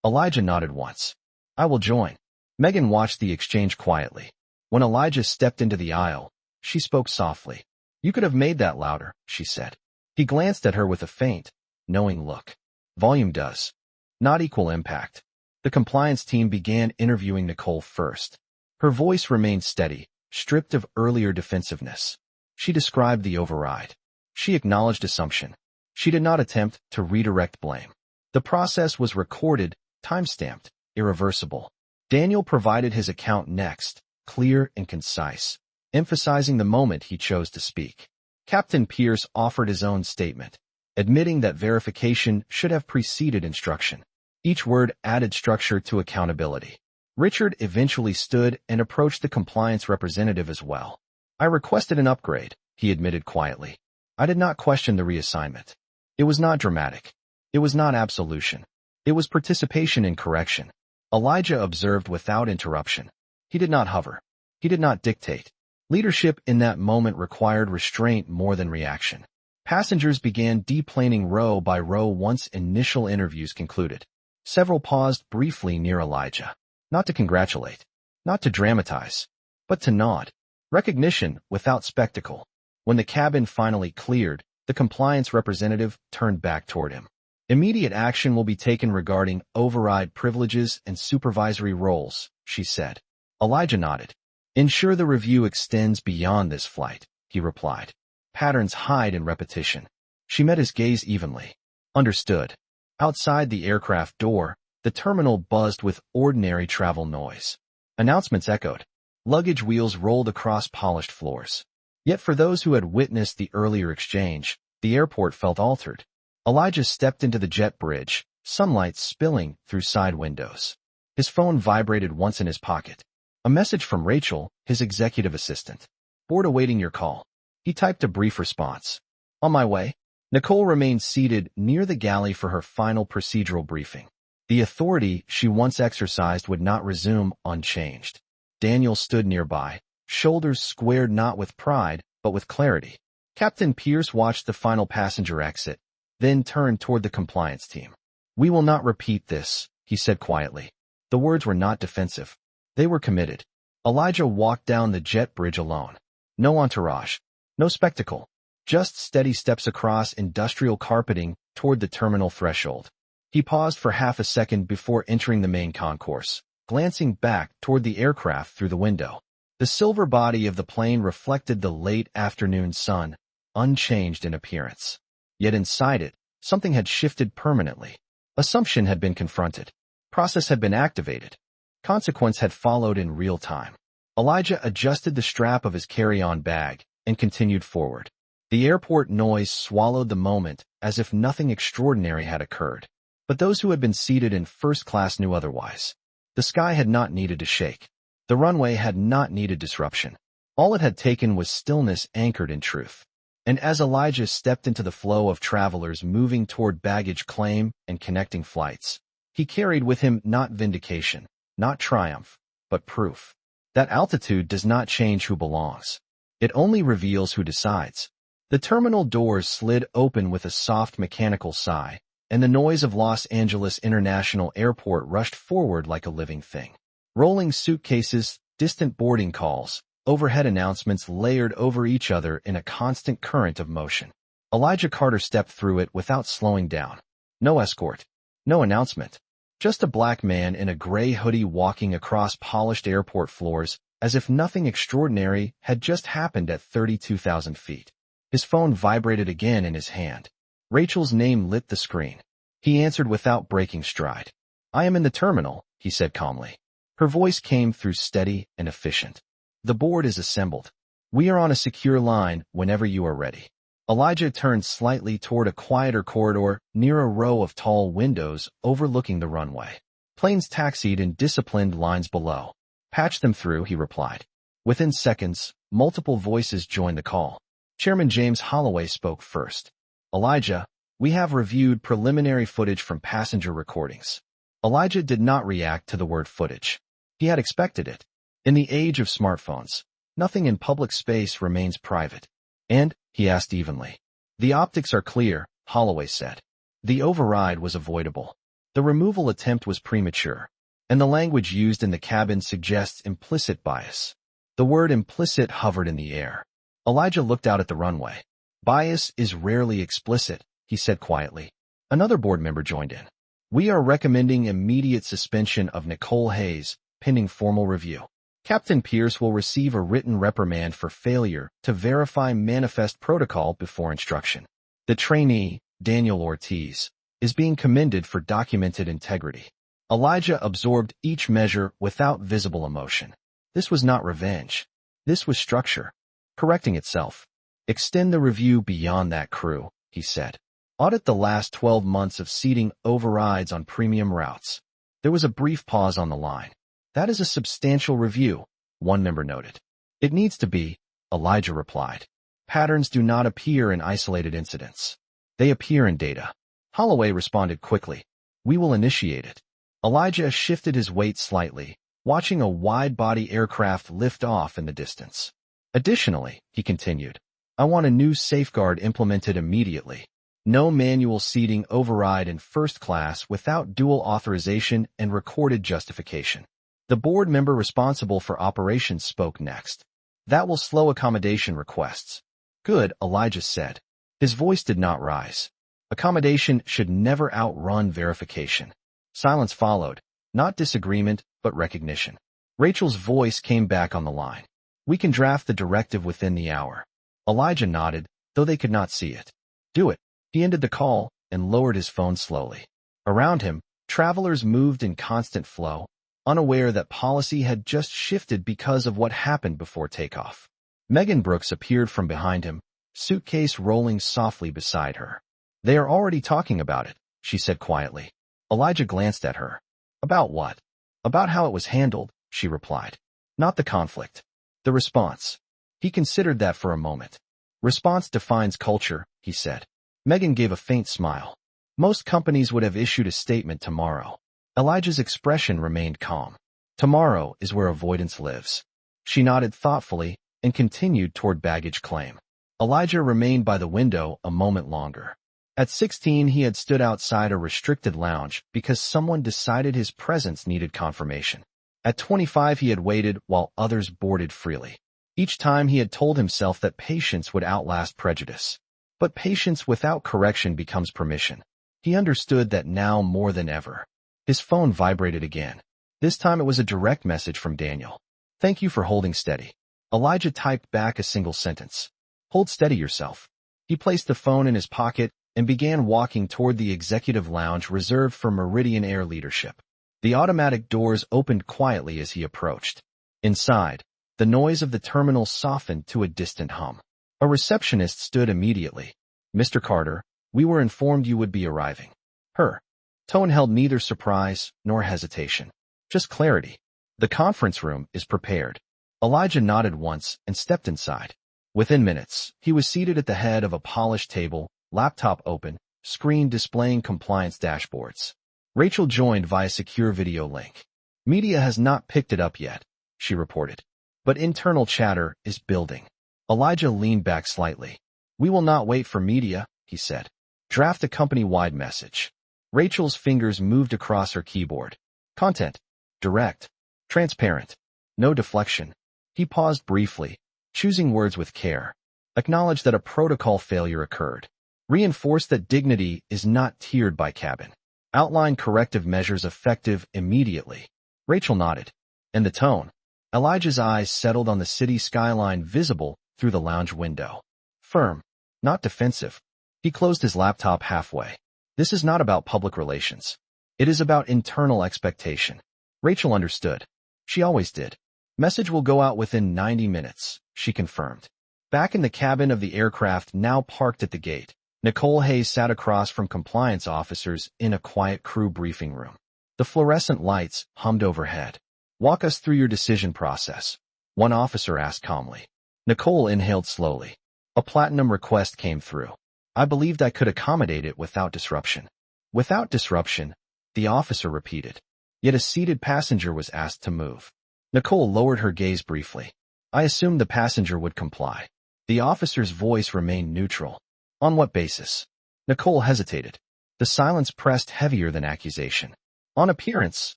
Elijah nodded once. "I will join." Megan watched the exchange quietly. When Elijah stepped into the aisle, she spoke softly. "You could have made that louder," she said. He glanced at her with a faint, knowing look. "Volume does not equal impact." The compliance team began interviewing Nicole first. Her voice remained steady, stripped of earlier defensiveness. She described the override. She acknowledged assumption. She did not attempt to redirect blame. The process was recorded, time-stamped, irreversible. Daniel provided his account next, clear and concise, emphasizing the moment he chose to speak. Captain Pierce offered his own statement, admitting that verification should have preceded instruction. Each word added structure to accountability. Richard eventually stood and approached the compliance representative as well. "I requested an upgrade," he admitted quietly. "I did not question the reassignment. It was not dramatic. It was not absolution. It was participation in correction." Elijah observed without interruption. He did not hover. He did not dictate. Leadership in that moment required restraint more than reaction. Passengers began deplaning row by row once initial interviews concluded. Several paused briefly near Elijah. Not to congratulate, not to dramatize, but to nod. Recognition without spectacle. When the cabin finally cleared, the compliance representative turned back toward him. "Immediate action will be taken regarding override privileges and supervisory roles," she said. Elijah nodded. "Ensure the review extends beyond this flight," he replied. "Patterns hide in repetition." She met his gaze evenly. "Understood." Outside the aircraft door, the terminal buzzed with ordinary travel noise. Announcements echoed. Luggage wheels rolled across polished floors. Yet for those who had witnessed the earlier exchange, the airport felt altered. Elijah stepped into the jet bridge, sunlight spilling through side windows. His phone vibrated once in his pocket. A message from Rachel, his executive assistant. "Board awaiting your call." He typed a brief response. "On my way." Nicole remained seated near the galley for her final procedural briefing. The authority she once exercised would not resume unchanged. Daniel stood nearby, shoulders squared not with pride, but with clarity. Captain Pierce watched the final passenger exit, then turned toward the compliance team. "We will not repeat this," he said quietly. The words were not defensive. They were committed. Elijah walked down the jet bridge alone. No entourage, no spectacle, just steady steps across industrial carpeting toward the terminal threshold. He paused for half a second before entering the main concourse, glancing back toward the aircraft through the window. The silver body of the plane reflected the late afternoon sun, unchanged in appearance. Yet inside it, something had shifted permanently. Assumption had been confronted. Process had been activated. Consequence had followed in real time. Elijah adjusted the strap of his carry-on bag and continued forward. The airport noise swallowed the moment as if nothing extraordinary had occurred. But those who had been seated in first class knew otherwise. The sky had not needed to shake. The runway had not needed disruption. All it had taken was stillness anchored in truth. And as Elijah stepped into the flow of travelers moving toward baggage claim and connecting flights, he carried with him not vindication, not triumph, but proof. That altitude does not change who belongs. It only reveals who decides. The terminal doors slid open with a soft mechanical sigh, and the noise of Los Angeles International Airport rushed forward like a living thing. Rolling suitcases, distant boarding calls, overhead announcements layered over each other in a constant current of motion. Elijah Carter stepped through it without slowing down. No escort. No announcement. Just a black man in a gray hoodie walking across polished airport floors as if nothing extraordinary had just happened at 32,000 feet. His phone vibrated again in his hand. Rachel's name lit the screen. He answered without breaking stride. "I am in the terminal," he said calmly. Her voice came through steady and efficient. "The board is assembled. We are on a secure line whenever you are ready." Elijah turned slightly toward a quieter corridor near a row of tall windows overlooking the runway. Planes taxied in disciplined lines below. "Patch them through," he replied. Within seconds, multiple voices joined the call. Chairman James Holloway spoke first. "Elijah, we have reviewed preliminary footage from passenger recordings." Elijah did not react to the word footage. He had expected it. In the age of smartphones, nothing in public space remains private. "And?" he asked evenly. "The optics are clear," Holloway said. The override was avoidable. The removal attempt was premature, and the language used in the cabin suggests implicit bias. The word implicit hovered in the air. Elijah looked out at the runway. "Bias is rarely explicit," he said quietly. Another board member joined in. "We are recommending immediate suspension of Nicole Hayes, pending formal review. Captain Pierce will receive a written reprimand for failure to verify manifest protocol before instruction. The trainee, Daniel Ortiz, is being commended for documented integrity." Elijah absorbed each measure without visible emotion. This was not revenge. This was structure. Correcting itself. "Extend the review beyond that crew," he said. "Audit the last 12 months of seating overrides on premium routes." There was a brief pause on the line. "That is a substantial review," one member noted. "It needs to be," Elijah replied. "Patterns do not appear in isolated incidents. They appear in data." Holloway responded quickly. "We will initiate it." Elijah shifted his weight slightly, watching a wide-body aircraft lift off in the distance. "Additionally," he continued, "I want a new safeguard implemented immediately. No manual seating override in first class without dual authorization and recorded justification." The board member responsible for operations spoke next. "That will slow accommodation requests." "Good," Elijah said. His voice did not rise. Accommodation should never outrun verification. Silence followed, not disagreement, but recognition. Rachel's voice came back on the line. "We can draft the directive within the hour." Elijah nodded, though they could not see it. "Do it." He ended the call and lowered his phone slowly. Around him, travelers moved in constant flow, unaware that policy had just shifted because of what happened before takeoff. Megan Brooks appeared from behind him, suitcase rolling softly beside her. "They are already talking about it," she said quietly. Elijah glanced at her. "About what?" "About how it was handled," she replied. "Not the conflict. The response." He considered that for a moment. "Response defines culture," he said. Megan gave a faint smile. "Most companies would have issued a statement tomorrow." Elijah's expression remained calm. "Tomorrow is where avoidance lives." She nodded thoughtfully and continued toward baggage claim. Elijah remained by the window a moment longer. At 16, he had stood outside a restricted lounge because someone decided his presence needed confirmation. At 25, he had waited while others boarded freely. Each time he had told himself that patience would outlast prejudice. But patience without correction becomes permission. He understood that now more than ever. His phone vibrated again. This time it was a direct message from Daniel. "Thank you for holding steady." Elijah typed back a single sentence. "Hold steady yourself." He placed the phone in his pocket and began walking toward the executive lounge reserved for Meridian Air leadership. The automatic doors opened quietly as he approached. Inside, the noise of the terminal softened to a distant hum. A receptionist stood immediately. "Mr. Carter, we were informed you would be arriving." Her tone held neither surprise nor hesitation, just clarity. "The conference room is prepared." Elijah nodded once and stepped inside. Within minutes, he was seated at the head of a polished table, laptop open, screen displaying compliance dashboards. Rachel joined via secure video link. Media has not picked it up yet, she reported. But internal chatter is building. Elijah leaned back slightly. We will not wait for media, he said. Draft a company-wide message. Rachel's fingers moved across her keyboard. Content. Direct. Transparent. No deflection. He paused briefly, choosing words with care. Acknowledge that a protocol failure occurred. Reinforce that dignity is not tiered by cabin. Outline corrective measures effective immediately. Rachel nodded. And the tone. Elijah's eyes settled on the city skyline visible through the lounge window. Firm. Not defensive. He closed his laptop halfway. This is not about public relations. It is about internal expectation. Rachel understood. She always did. Message will go out within 90 minutes, she confirmed. Back in the cabin of the aircraft now parked at the gate, Nicole Hayes sat across from compliance officers in a quiet crew briefing room. The fluorescent lights hummed overhead. Walk us through your decision process, one officer asked calmly. Nicole inhaled slowly. A platinum request came through. I believed I could accommodate it without disruption. Without disruption, the officer repeated. Yet a seated passenger was asked to move. Nicole lowered her gaze briefly. I assumed the passenger would comply. The officer's voice remained neutral. On what basis? Nicole hesitated. The silence pressed heavier than accusation. On appearance,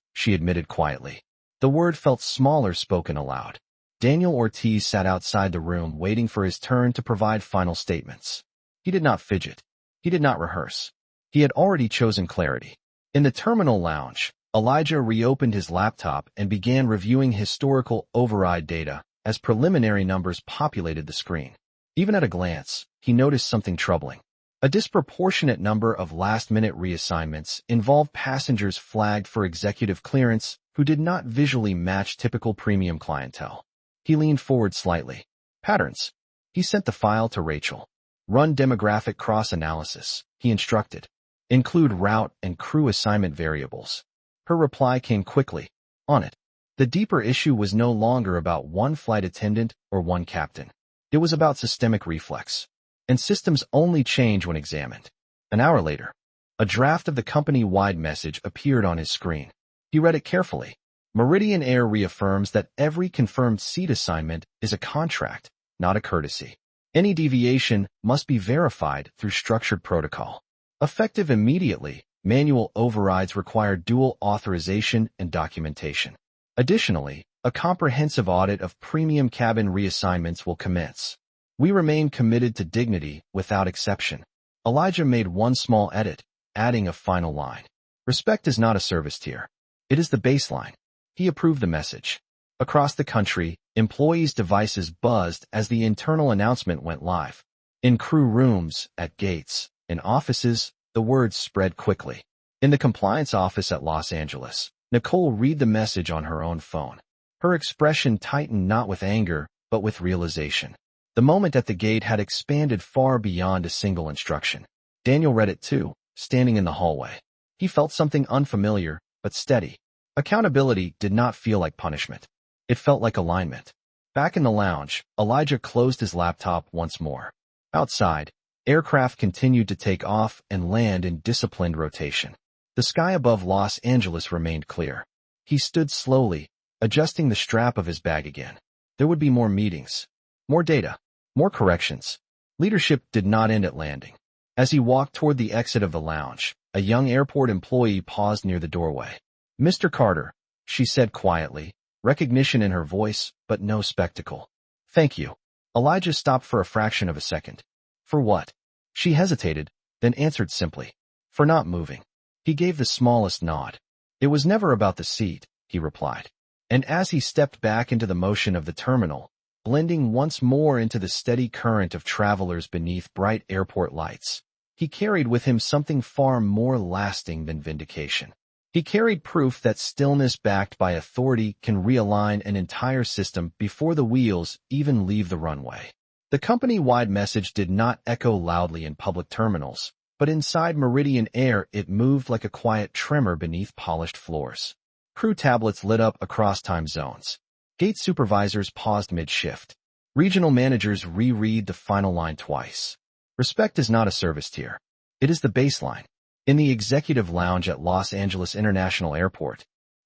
she admitted quietly. The word felt smaller spoken aloud. Daniel Ortiz sat outside the room waiting for his turn to provide final statements. He did not fidget. He did not rehearse. He had already chosen clarity. In the terminal lounge, Elijah reopened his laptop and began reviewing historical override data as preliminary numbers populated the screen. Even at a glance, he noticed something troubling. A disproportionate number of last-minute reassignments involved passengers flagged for executive clearance who did not visually match typical premium clientele. He leaned forward slightly. Patterns. He sent the file to Rachel. Run demographic cross-analysis, he instructed. Include route and crew assignment variables. Her reply came quickly. On it. The deeper issue was no longer about one flight attendant or one captain. It was about systemic reflex. And systems only change when examined. An hour later, a draft of the company-wide message appeared on his screen. He read it carefully. Meridian Air reaffirms that every confirmed seat assignment is a contract, not a courtesy. Any deviation must be verified through structured protocol. Effective immediately, manual overrides require dual authorization and documentation. Additionally, a comprehensive audit of premium cabin reassignments will commence. We remain committed to dignity without exception. Elijah made one small edit, adding a final line. Respect is not a service tier. It is the baseline. He approved the message. Across the country, employees' devices buzzed as the internal announcement went live. In crew rooms, at gates, in offices, the words spread quickly. In the compliance office at Los Angeles, Nicole read the message on her own phone. Her expression tightened not with anger, but with realization. The moment at the gate had expanded far beyond a single instruction. Daniel read it too, standing in the hallway. He felt something unfamiliar, but steady. Accountability did not feel like punishment. It felt like alignment. Back in the lounge, Elijah closed his laptop once more. Outside, aircraft continued to take off and land in disciplined rotation. The sky above Los Angeles remained clear. He stood slowly, adjusting the strap of his bag again. There would be more meetings, more data, more corrections. Leadership did not end at landing. As he walked toward the exit of the lounge, a young airport employee paused near the doorway. Mr. Carter, she said quietly, recognition in her voice, but no spectacle. Thank you. Elijah stopped for a fraction of a second. For what? She hesitated, then answered simply. For not moving. He gave the smallest nod. It was never about the seat, he replied. And as he stepped back into the motion of the terminal, blending once more into the steady current of travelers beneath bright airport lights, he carried with him something far more lasting than vindication. He carried proof that stillness backed by authority can realign an entire system before the wheels even leave the runway. The company-wide message did not echo loudly in public terminals, but inside Meridian Air it moved like a quiet tremor beneath polished floors. Crew tablets lit up across time zones. Gate supervisors paused mid-shift. Regional managers reread the final line twice. Respect is not a service tier. It is the baseline. In the executive lounge at Los Angeles International Airport,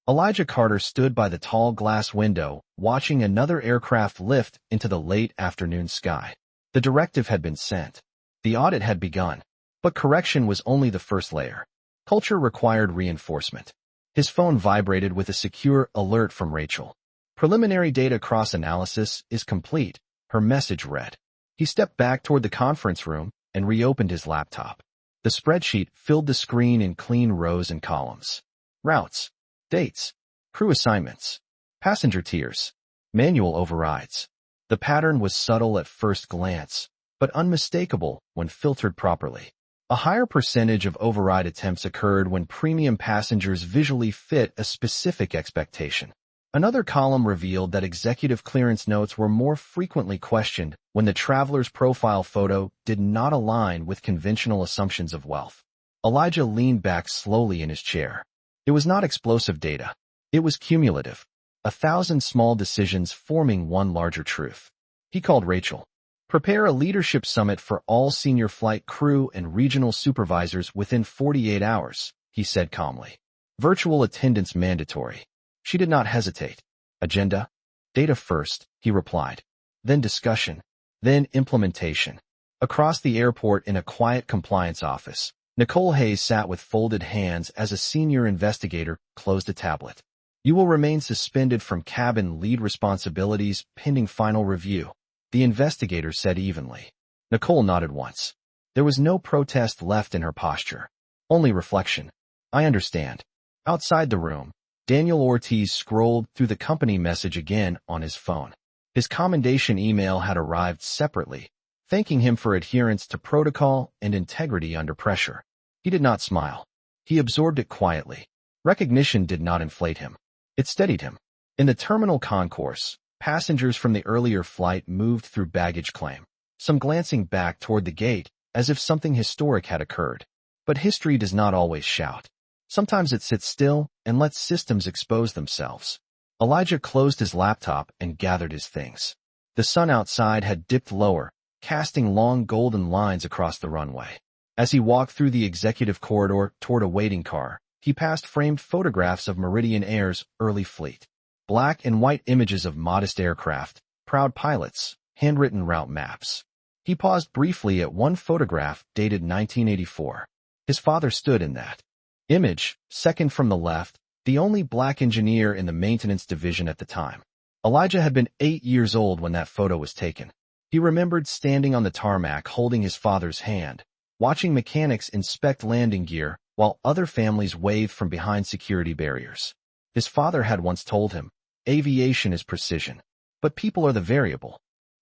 Elijah Carter stood by the tall glass window, watching another aircraft lift into the late afternoon sky. The directive had been sent. The audit had begun. But correction was only the first layer. Culture required reinforcement. His phone vibrated with a secure alert from Rachel. Preliminary data cross-analysis is complete, her message read. He stepped back toward the conference room and reopened his laptop. The spreadsheet filled the screen in clean rows and columns. Routes, dates, crew assignments, passenger tiers, manual overrides. The pattern was subtle at first glance, but unmistakable when filtered properly. A higher percentage of override attempts occurred when premium passengers visually fit a specific expectation. Another column revealed that executive clearance notes were more frequently questioned when the traveler's profile photo did not align with conventional assumptions of wealth. Elijah leaned back slowly in his chair. It was not explosive data. It was cumulative. 1,000 small decisions forming one larger truth. He called Rachel. Prepare a leadership summit for all senior flight crew and regional supervisors within 48 hours, he said calmly. Virtual attendance mandatory. She did not hesitate. Agenda? Data first, he replied. Then discussion. Then implementation. Across the airport in a quiet compliance office, Nicole Hayes sat with folded hands as a senior investigator closed a tablet. You will remain suspended from cabin lead responsibilities pending final review, the investigator said evenly. Nicole nodded once. There was no protest left in her posture. Only reflection. I understand. Outside the room, Daniel Ortiz scrolled through the company message again on his phone. His commendation email had arrived separately, thanking him for adherence to protocol and integrity under pressure. He did not smile. He absorbed it quietly. Recognition did not inflate him. It steadied him. In the terminal concourse, passengers from the earlier flight moved through baggage claim, some glancing back toward the gate as if something historic had occurred. But history does not always shout. Sometimes it sits still and lets systems expose themselves. Elijah closed his laptop and gathered his things. The sun outside had dipped lower, casting long golden lines across the runway. As he walked through the executive corridor toward a waiting car, he passed framed photographs of Meridian Air's early fleet. Black and white images of modest aircraft, proud pilots, handwritten route maps. He paused briefly at one photograph dated 1984. His father stood in that image, second from the left, the only black engineer in the maintenance division at the time. Elijah had been 8 years old when that photo was taken. He remembered standing on the tarmac holding his father's hand, watching mechanics inspect landing gear while other families waved from behind security barriers. His father had once told him, aviation is precision, but people are the variable.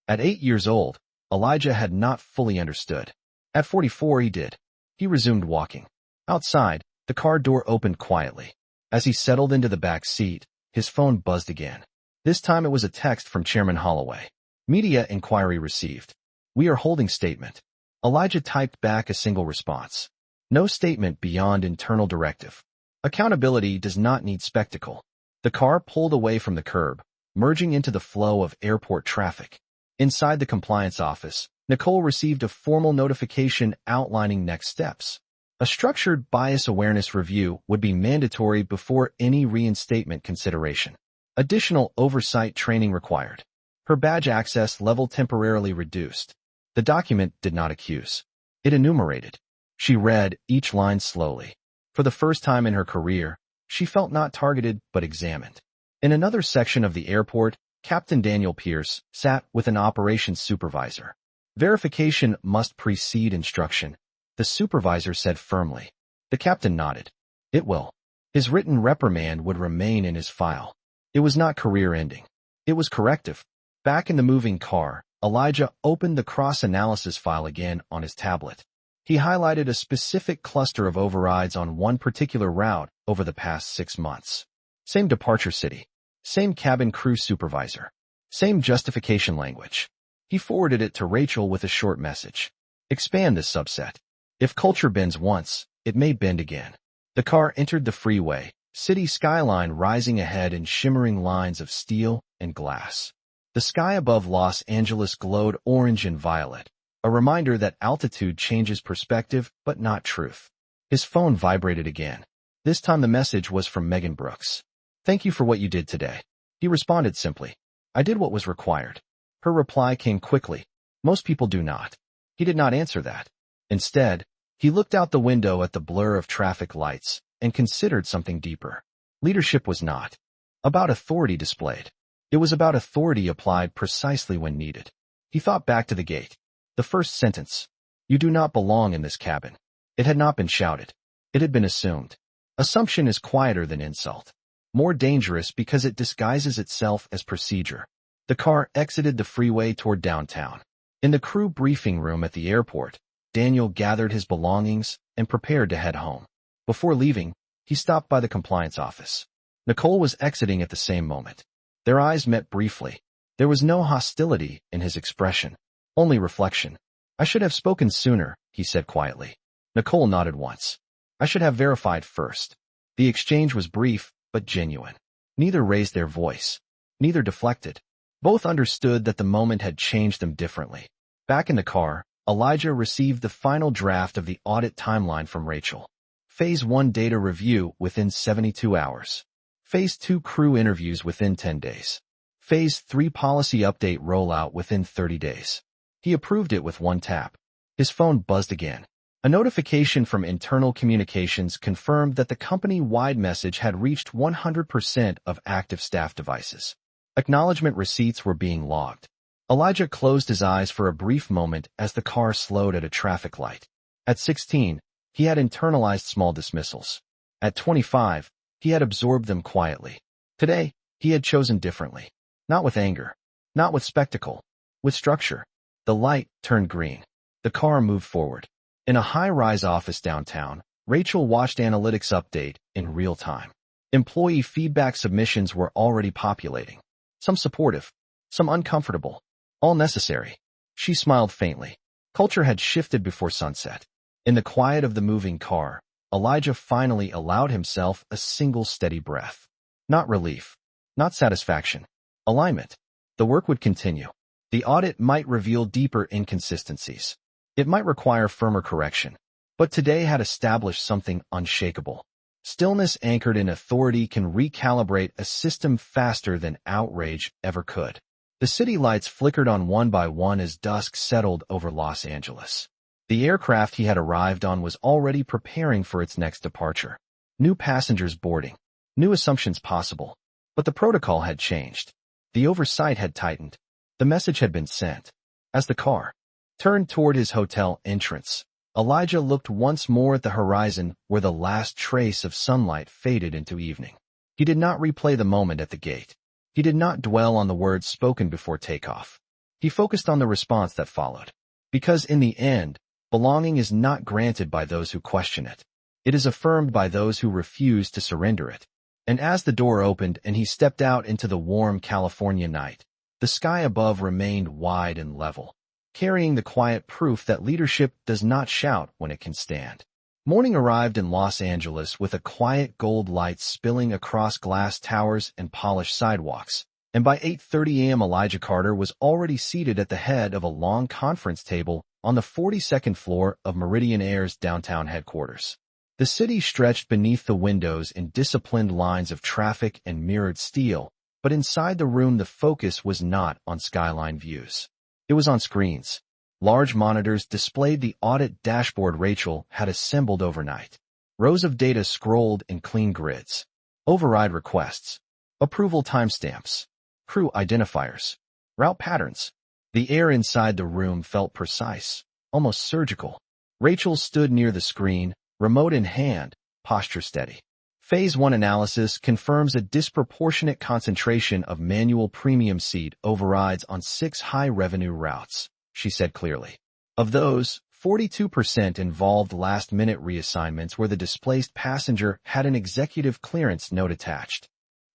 At 8 years old, Elijah had not fully understood. At 44 he did. He resumed walking. Outside, the car door opened quietly. As he settled into the back seat, his phone buzzed again. This time it was a text from Chairman Holloway. Media inquiry received. We are holding statement. Elijah typed back a single response. No statement beyond internal directive. Accountability does not need spectacle. The car pulled away from the curb, merging into the flow of airport traffic. Inside the compliance office, Nicole received a formal notification outlining next steps. A structured bias awareness review would be mandatory before any reinstatement consideration. Additional oversight training required. Her badge access level temporarily reduced. The document did not accuse. It enumerated. She read each line slowly. For the first time in her career, she felt not targeted but examined. In another section of the airport, Captain Daniel Pierce sat with an operations supervisor. Verification must precede instruction, the supervisor said firmly. The captain nodded. It will. His written reprimand would remain in his file. It was not career-ending. It was corrective. Back in the moving car, Elijah opened the cross-analysis file again on his tablet. He highlighted a specific cluster of overrides on one particular route over the past 6 months. Same departure city. Same cabin crew supervisor. Same justification language. He forwarded it to Rachel with a short message. Expand this subset. If culture bends once, it may bend again. The car entered the freeway, city skyline rising ahead in shimmering lines of steel and glass. The sky above Los Angeles glowed orange and violet, a reminder that altitude changes perspective but not truth. His phone vibrated again. This time the message was from Megan Brooks. Thank you for what you did today. He responded simply. I did what was required. Her reply came quickly. Most people do not. He did not answer that. Instead, he looked out the window at the blur of traffic lights and considered something deeper. Leadership was not about authority displayed. It was about authority applied precisely when needed. He thought back to the gate. The first sentence. You do not belong in this cabin. It had not been shouted. It had been assumed. Assumption is quieter than insult. More dangerous because it disguises itself as procedure. The car exited the freeway toward downtown. In the crew briefing room at the airport, Daniel gathered his belongings and prepared to head home. Before leaving, he stopped by the compliance office. Nicole was exiting at the same moment. Their eyes met briefly. There was no hostility in his expression, only reflection. I should have spoken sooner, he said quietly. Nicole nodded once. I should have verified first. The exchange was brief, but genuine. Neither raised their voice. Neither deflected. Both understood that the moment had changed them differently. Back in the car, Elijah received the final draft of the audit timeline from Rachel. Phase 1 data review within 72 hours. Phase 2 crew interviews within 10 days. Phase 3 policy update rollout within 30 days. He approved it with one tap. His phone buzzed again. A notification from internal communications confirmed that the company-wide message had reached 100% of active staff devices. Acknowledgement receipts were being logged. Elijah closed his eyes for a brief moment as the car slowed at a traffic light. At 16, he had internalized small dismissals. At 25, he had absorbed them quietly. Today, he had chosen differently. Not with anger. Not with spectacle. With structure. The light turned green. The car moved forward. In a high-rise office downtown, Rachel watched analytics update in real time. Employee feedback submissions were already populating. Some supportive, some uncomfortable, all necessary. She smiled faintly. Culture had shifted before sunset. In the quiet of the moving car, Elijah finally allowed himself a single steady breath. Not relief. Not satisfaction. Alignment. The work would continue. The audit might reveal deeper inconsistencies. It might require firmer correction. But today had established something unshakable. Stillness anchored in authority can recalibrate a system faster than outrage ever could. The city lights flickered on one by one as dusk settled over Los Angeles. The aircraft he had arrived on was already preparing for its next departure. New passengers boarding. New assumptions possible. But the protocol had changed. The oversight had tightened. The message had been sent. As the car turned toward his hotel entrance, Elijah looked once more at the horizon where the last trace of sunlight faded into evening. He did not replay the moment at the gate. He did not dwell on the words spoken before takeoff. He focused on the response that followed. Because in the end, belonging is not granted by those who question it. It is affirmed by those who refuse to surrender it. And as the door opened and he stepped out into the warm California night, the sky above remained wide and level, carrying the quiet proof that leadership does not shout when it can stand. Morning arrived in Los Angeles with a quiet gold light spilling across glass towers and polished sidewalks, and by 8:30 a.m. Elijah Carter was already seated at the head of a long conference table on the 42nd floor of Meridian Air's downtown headquarters. The city stretched beneath the windows in disciplined lines of traffic and mirrored steel, but inside the room the focus was not on skyline views. It was on screens. Large monitors displayed the audit dashboard Rachel had assembled overnight. Rows of data scrolled in clean grids. Override requests. Approval timestamps. Crew identifiers. Route patterns. The air inside the room felt precise, almost surgical. Rachel stood near the screen, remote in hand, posture steady. Phase 1 analysis confirms a disproportionate concentration of manual premium seat overrides on 6 high-revenue routes, she said clearly. Of those, 42% involved last-minute reassignments where the displaced passenger had an executive clearance note attached.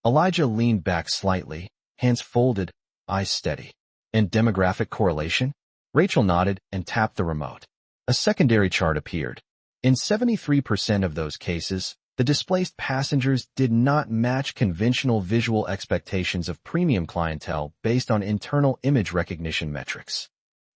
Elijah leaned back slightly, hands folded, eyes steady. And demographic correlation? Rachel nodded and tapped the remote. A secondary chart appeared. In 73% of those cases, the displaced passengers did not match conventional visual expectations of premium clientele based on internal image recognition metrics.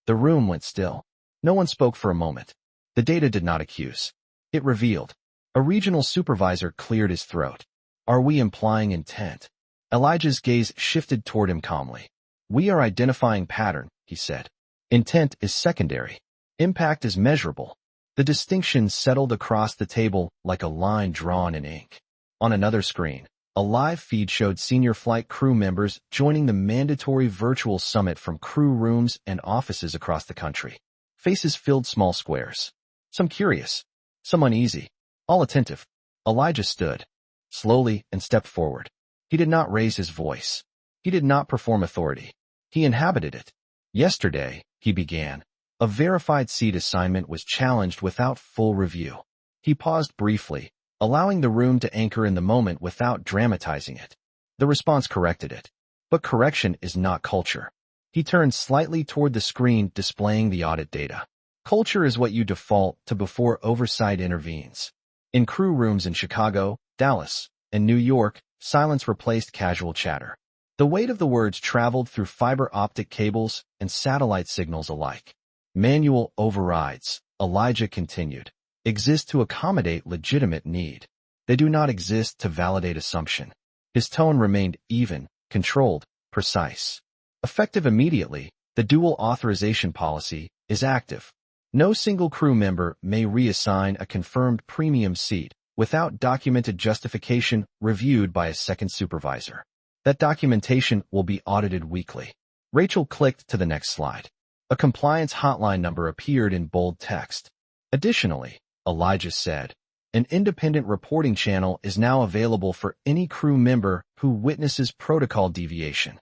The room went still. No one spoke for a moment. The data did not accuse. It revealed. A regional supervisor cleared his throat. Are we implying intent? Elijah's gaze shifted toward him calmly. We are identifying pattern, he said. Intent is secondary. Impact is measurable. The distinction settled across the table like a line drawn in ink. On another screen, a live feed showed senior flight crew members joining the mandatory virtual summit from crew rooms and offices across the country. Faces filled small squares. Some curious, some uneasy, all attentive. Elijah stood, slowly, and stepped forward. He did not raise his voice. He did not perform authority. He inhabited it. Yesterday, he began. A verified seat assignment was challenged without full review. He paused briefly, allowing the room to anchor in the moment without dramatizing it. The response corrected it. But correction is not culture. He turned slightly toward the screen displaying the audit data. Culture is what you default to before oversight intervenes. In crew rooms in Chicago, Dallas, and New York, silence replaced casual chatter. The weight of the words traveled through fiber optic cables and satellite signals alike. Manual overrides, Elijah continued, exist to accommodate legitimate need. They do not exist to validate assumption. His tone remained even, controlled, precise. Effective immediately, the dual authorization policy is active. No single crew member may reassign a confirmed premium seat without documented justification reviewed by a second supervisor. That documentation will be audited weekly. Rachel clicked to the next slide. A compliance hotline number appeared in bold text. Additionally, Elijah said, an independent reporting channel is now available for any crew member who witnesses protocol deviation.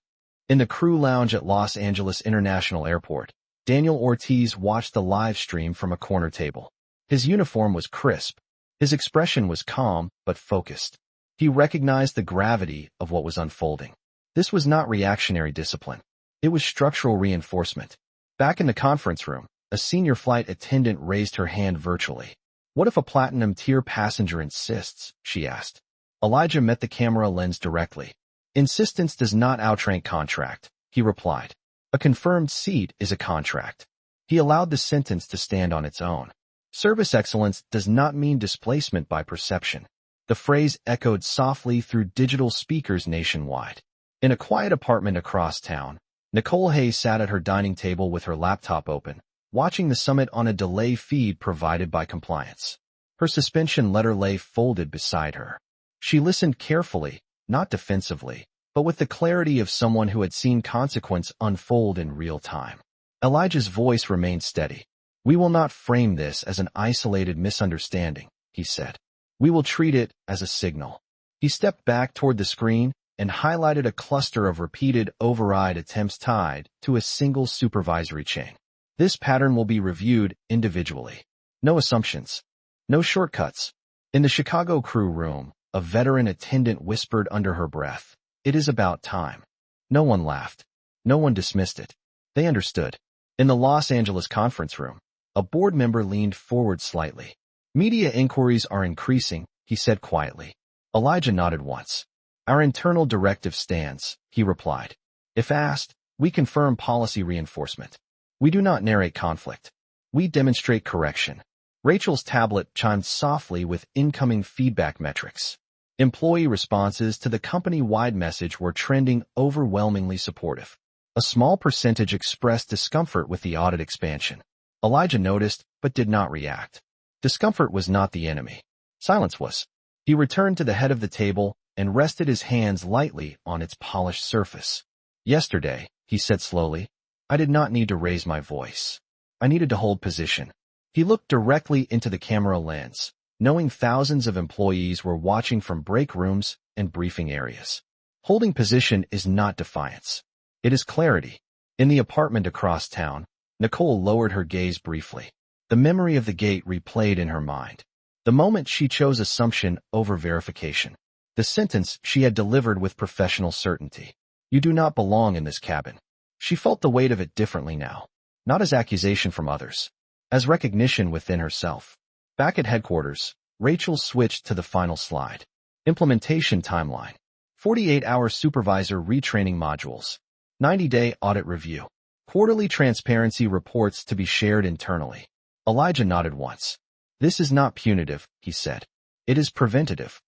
In the crew lounge at Los Angeles International Airport, Daniel Ortiz watched the live stream from a corner table. His uniform was crisp. His expression was calm but focused. He recognized the gravity of what was unfolding. This was not reactionary discipline. It was structural reinforcement. Back in the conference room, a senior flight attendant raised her hand virtually. What if a platinum-tier passenger insists? She asked. Elijah met the camera lens directly. Insistence does not outrank contract, he replied. A confirmed seat is a contract. He allowed the sentence to stand on its own. Service excellence does not mean displacement by perception. The phrase echoed softly through digital speakers nationwide. In a quiet apartment across town, Nicole Hayes sat at her dining table with her laptop open, watching the summit on a delay feed provided by compliance. Her suspension letter lay folded beside her. She listened carefully, not defensively, but with the clarity of someone who had seen consequence unfold in real time. Elijah's voice remained steady. We will not frame this as an isolated misunderstanding, he said. We will treat it as a signal. He stepped back toward the screen and highlighted a cluster of repeated override attempts tied to a single supervisory chain. This pattern will be reviewed individually. No assumptions. No shortcuts. In the Chicago crew room, a veteran attendant whispered under her breath, "It is about time." No one laughed. No one dismissed it. They understood. In the Los Angeles conference room, a board member leaned forward slightly. Media inquiries are increasing, he said quietly. Elijah nodded once. Our internal directive stands, he replied. If asked, we confirm policy reinforcement. We do not narrate conflict. We demonstrate correction. Rachel's tablet chimed softly with incoming feedback metrics. Employee responses to the company-wide message were trending overwhelmingly supportive. A small percentage expressed discomfort with the audit expansion. Elijah noticed, but did not react. Discomfort was not the enemy. Silence was. He returned to the head of the table and rested his hands lightly on its polished surface. Yesterday, he said slowly, I did not need to raise my voice. I needed to hold position. He looked directly into the camera lens, knowing thousands of employees were watching from break rooms and briefing areas. Holding position is not defiance. It is clarity. In the apartment across town, Nicole lowered her gaze briefly. The memory of the gate replayed in her mind. The moment she chose assumption over verification. The sentence she had delivered with professional certainty. You do not belong in this cabin. She felt the weight of it differently now. Not as accusation from others. As recognition within herself. Back at headquarters, Rachel switched to the final slide. Implementation timeline. 48-hour supervisor retraining modules. 90-day audit review. Quarterly transparency reports to be shared internally. Elijah nodded once. This is not punitive, he said. It is preventative.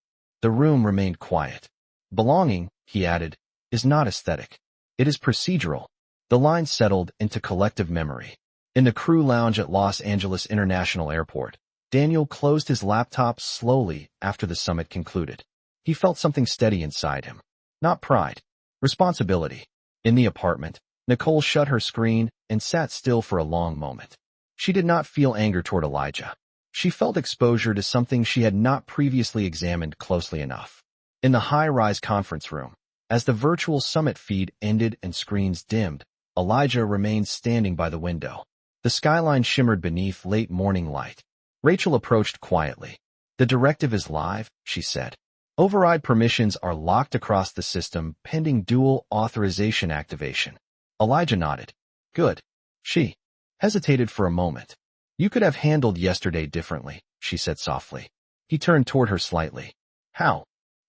The room remained quiet. Belonging, he added, is not aesthetic. It is procedural. The line settled into collective memory. In the crew lounge at Los Angeles International Airport, Daniel closed his laptop slowly after the summit concluded. He felt something steady inside him. Not pride. Responsibility. In the apartment, Nicole shut her screen and sat still for a long moment. She did not feel anger toward Elijah. She felt exposure to something she had not previously examined closely enough. In the high-rise conference room, as the virtual summit feed ended and screens dimmed, Elijah remained standing by the window. The skyline shimmered beneath late morning light. Rachel approached quietly. The directive is live, she said. Override permissions are locked across the system pending dual authorization activation. Elijah nodded. Good. She hesitated for a moment. You could have handled yesterday differently, she said softly. He turned toward her slightly. How?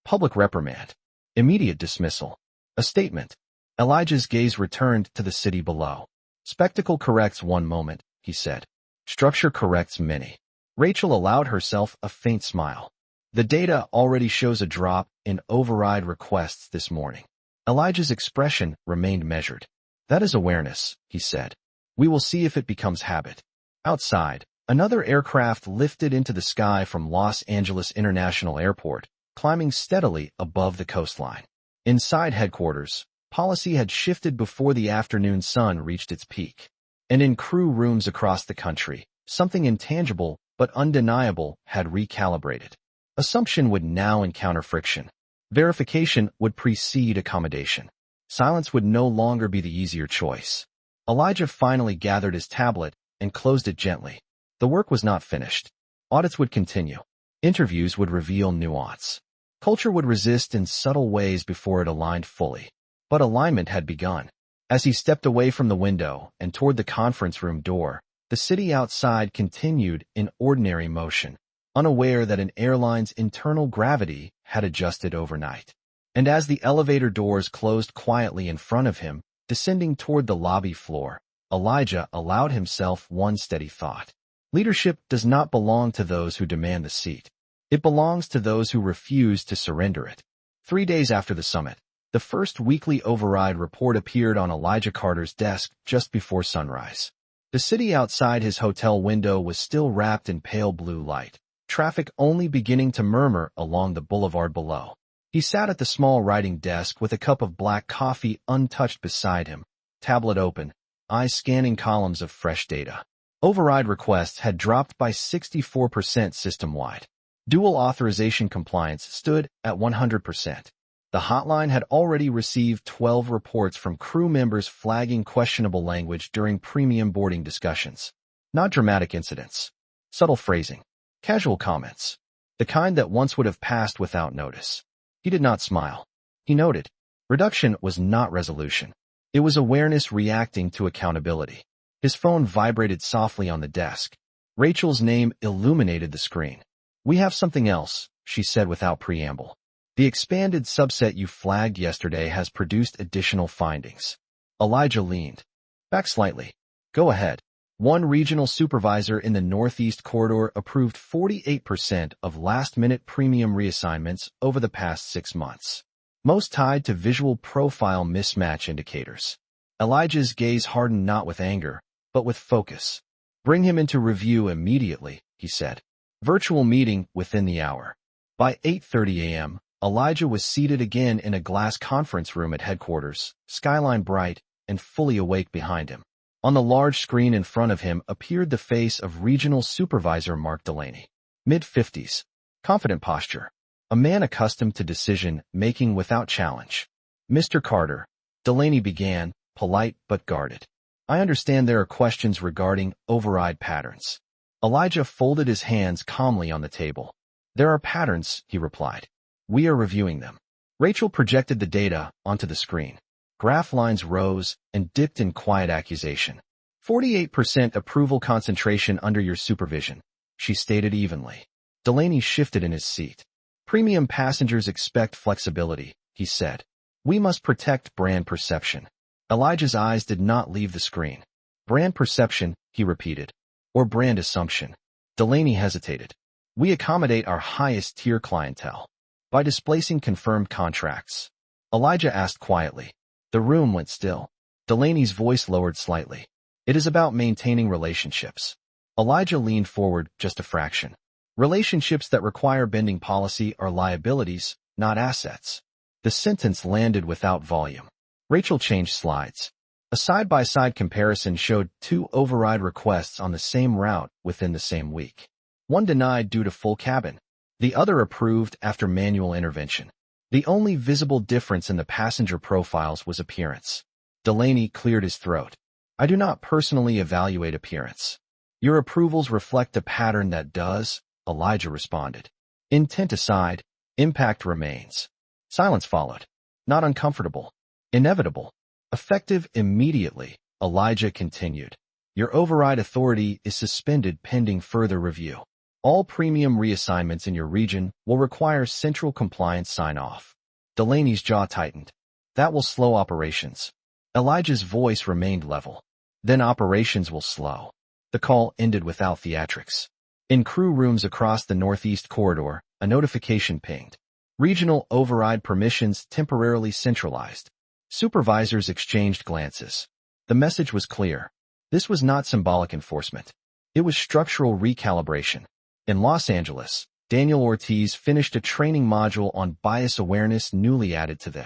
Public reprimand. Immediate dismissal. A statement. Elijah's gaze returned to the city below. Spectacle corrects one moment, he said. Structure corrects many. Rachel allowed herself a faint smile. The data already shows a drop in override requests this morning. Elijah's expression remained measured. That is awareness, he said. We will see if it becomes habit. Outside, another aircraft lifted into the sky from Los Angeles International Airport, climbing steadily above the coastline. Inside headquarters, policy had shifted before the afternoon sun reached its peak. And in crew rooms across the country, something intangible but undeniable had recalibrated. Assumption would now encounter friction. Verification would precede accommodation. Silence would no longer be the easier choice. Elijah finally gathered his tablet and closed it gently. The work was not finished. Audits would continue. Interviews would reveal nuance. Culture would resist in subtle ways before it aligned fully. But alignment had begun. As he stepped away from the window and toward the conference room door, the city outside continued in ordinary motion, unaware that an airline's internal gravity had adjusted overnight. And as the elevator doors closed quietly in front of him, descending toward the lobby floor, Elijah allowed himself one steady thought. Leadership does not belong to those who demand the seat. It belongs to those who refuse to surrender it. 3 days after the summit, the first weekly override report appeared on Elijah Carter's desk just before sunrise. The city outside his hotel window was still wrapped in pale blue light, traffic only beginning to murmur along the boulevard below. He sat at the small writing desk with a cup of black coffee untouched beside him, tablet open, eyes scanning columns of fresh data. Override requests had dropped by 64% system-wide. Dual authorization compliance stood at 100%. The hotline had already received 12 reports from crew members flagging questionable language during premium boarding discussions. Not dramatic incidents. Subtle phrasing. Casual comments. The kind that once would have passed without notice. He did not smile. He noted. Reduction was not resolution. It was awareness reacting to accountability. His phone vibrated softly on the desk. Rachel's name illuminated the screen. We have something else, she said without preamble. The expanded subset you flagged yesterday has produced additional findings. Elijah leaned back slightly. Go ahead. One regional supervisor in the Northeast Corridor approved 48% of last-minute premium reassignments over the past 6 months, most tied to visual profile mismatch indicators. Elijah's gaze hardened not with anger, but with focus. Bring him into review immediately, he said. Virtual meeting within the hour. By 8:30 a.m., Elijah was seated again in a glass conference room at headquarters, skyline bright and fully awake behind him. On the large screen in front of him appeared the face of Regional Supervisor Mark Delaney. Mid-50s. Confident posture. A man accustomed to decision-making without challenge. Mr. Carter, Delaney began, polite but guarded. I understand there are questions regarding override patterns. Elijah folded his hands calmly on the table. There are patterns, he replied. We are reviewing them. Rachel projected the data onto the screen. Graph lines rose and dipped in quiet accusation. 48% approval concentration under your supervision, she stated evenly. Delaney shifted in his seat. Premium passengers expect flexibility, he said. We must protect brand perception. Elijah's eyes did not leave the screen. Brand perception, he repeated. Or brand assumption. Delaney hesitated. We accommodate our highest tier clientele. By displacing confirmed contracts. Elijah asked quietly. The room went still. Delaney's voice lowered slightly. It is about maintaining relationships. Elijah leaned forward just a fraction. Relationships that require bending policy are liabilities, not assets. The sentence landed without volume. Rachel changed slides. A side-by-side comparison showed 2 override requests on the same route within the same week. One denied due to full cabin. The other approved after manual intervention. The only visible difference in the passenger profiles was appearance. Delaney cleared his throat. I do not personally evaluate appearance. Your approvals reflect a pattern that does, Elijah responded. Intent aside, impact remains. Silence followed. Not uncomfortable. Inevitable. Effective immediately, Elijah continued. Your override authority is suspended pending further review. All premium reassignments in your region will require central compliance sign-off. Delaney's jaw tightened. That will slow operations. Elijah's voice remained level. Then operations will slow. The call ended without theatrics. In crew rooms across the Northeast Corridor, a notification pinged. Regional override permissions temporarily centralized. Supervisors exchanged glances. The message was clear. This was not symbolic enforcement. It was structural recalibration. In Los Angeles, Daniel Ortiz finished a training module on bias awareness newly added to the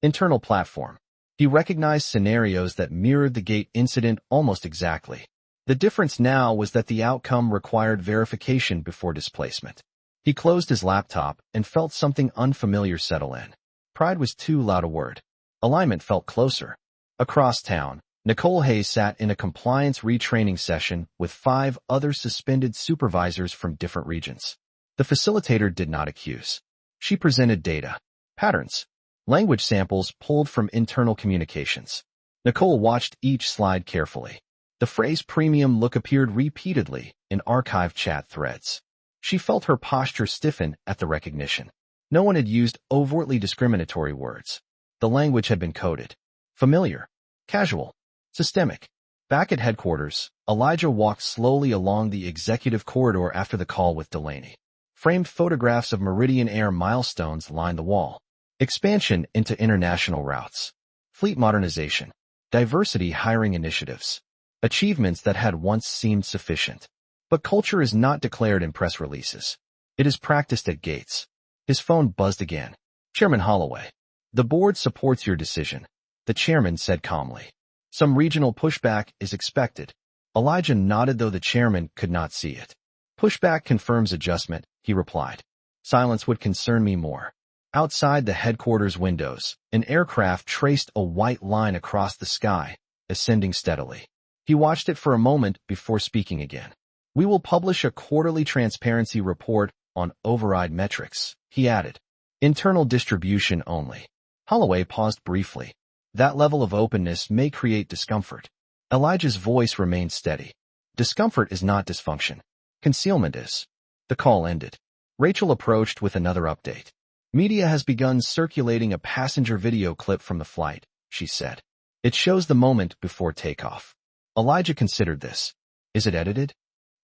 internal platform. He recognized scenarios that mirrored the gate incident almost exactly. The difference now was that the outcome required verification before displacement. He closed his laptop and felt something unfamiliar settle in. Pride was too loud a word. Alignment felt closer. Across town, Nicole Hayes sat in a compliance retraining session with 5 other suspended supervisors from different regions. The facilitator did not accuse. She presented data, patterns, language samples pulled from internal communications. Nicole watched each slide carefully. The phrase premium look appeared repeatedly in archived chat threads. She felt her posture stiffen at the recognition. No one had used overtly discriminatory words. The language had been coded. Familiar, casual, systemic. Back at headquarters, Elijah walked slowly along the executive corridor after the call with Delaney. Framed photographs of Meridian Air milestones lined the wall. Expansion into international routes. Fleet modernization. Diversity hiring initiatives. Achievements that had once seemed sufficient. But culture is not declared in press releases. It is practiced at gates. His phone buzzed again. Chairman Holloway. The board supports your decision, the chairman said calmly. Some regional pushback is expected. Elijah nodded though the chairman could not see it. Pushback confirms adjustment, he replied. Silence would concern me more. Outside the headquarters windows, an aircraft traced a white line across the sky, ascending steadily. He watched it for a moment before speaking again. We will publish a quarterly transparency report on override metrics, he added. Internal distribution only. Holloway paused briefly. That level of openness may create discomfort. Elijah's voice remained steady. Discomfort is not dysfunction. Concealment is. The call ended. Rachel approached with another update. Media has begun circulating a passenger video clip from the flight, she said. It shows the moment before takeoff. Elijah considered this. Is it edited?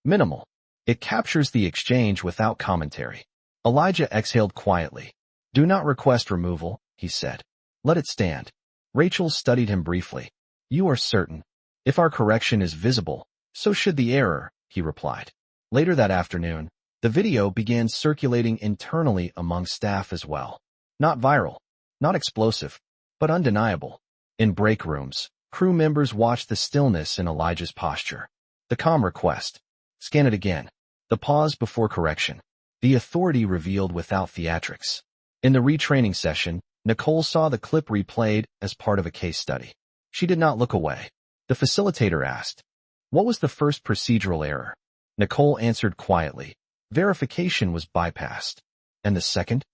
Minimal. It captures the exchange without commentary. Elijah exhaled quietly. Do not request removal, he said. Let it stand. Rachel studied him briefly. You are certain. If our correction is visible, so should the error, he replied. Later that afternoon, the video began circulating internally among staff as well. Not viral, not explosive, but undeniable. In break rooms, crew members watched the stillness in Elijah's posture. The calm request. Scan it again. The pause before correction. The authority revealed without theatrics. In the retraining session, Nicole saw the clip replayed as part of a case study. She did not look away. The facilitator asked, what was the first procedural error? Nicole answered quietly. Verification was bypassed. And the second?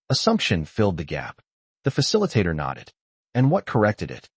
Assumption filled the gap. The facilitator nodded. And what corrected it?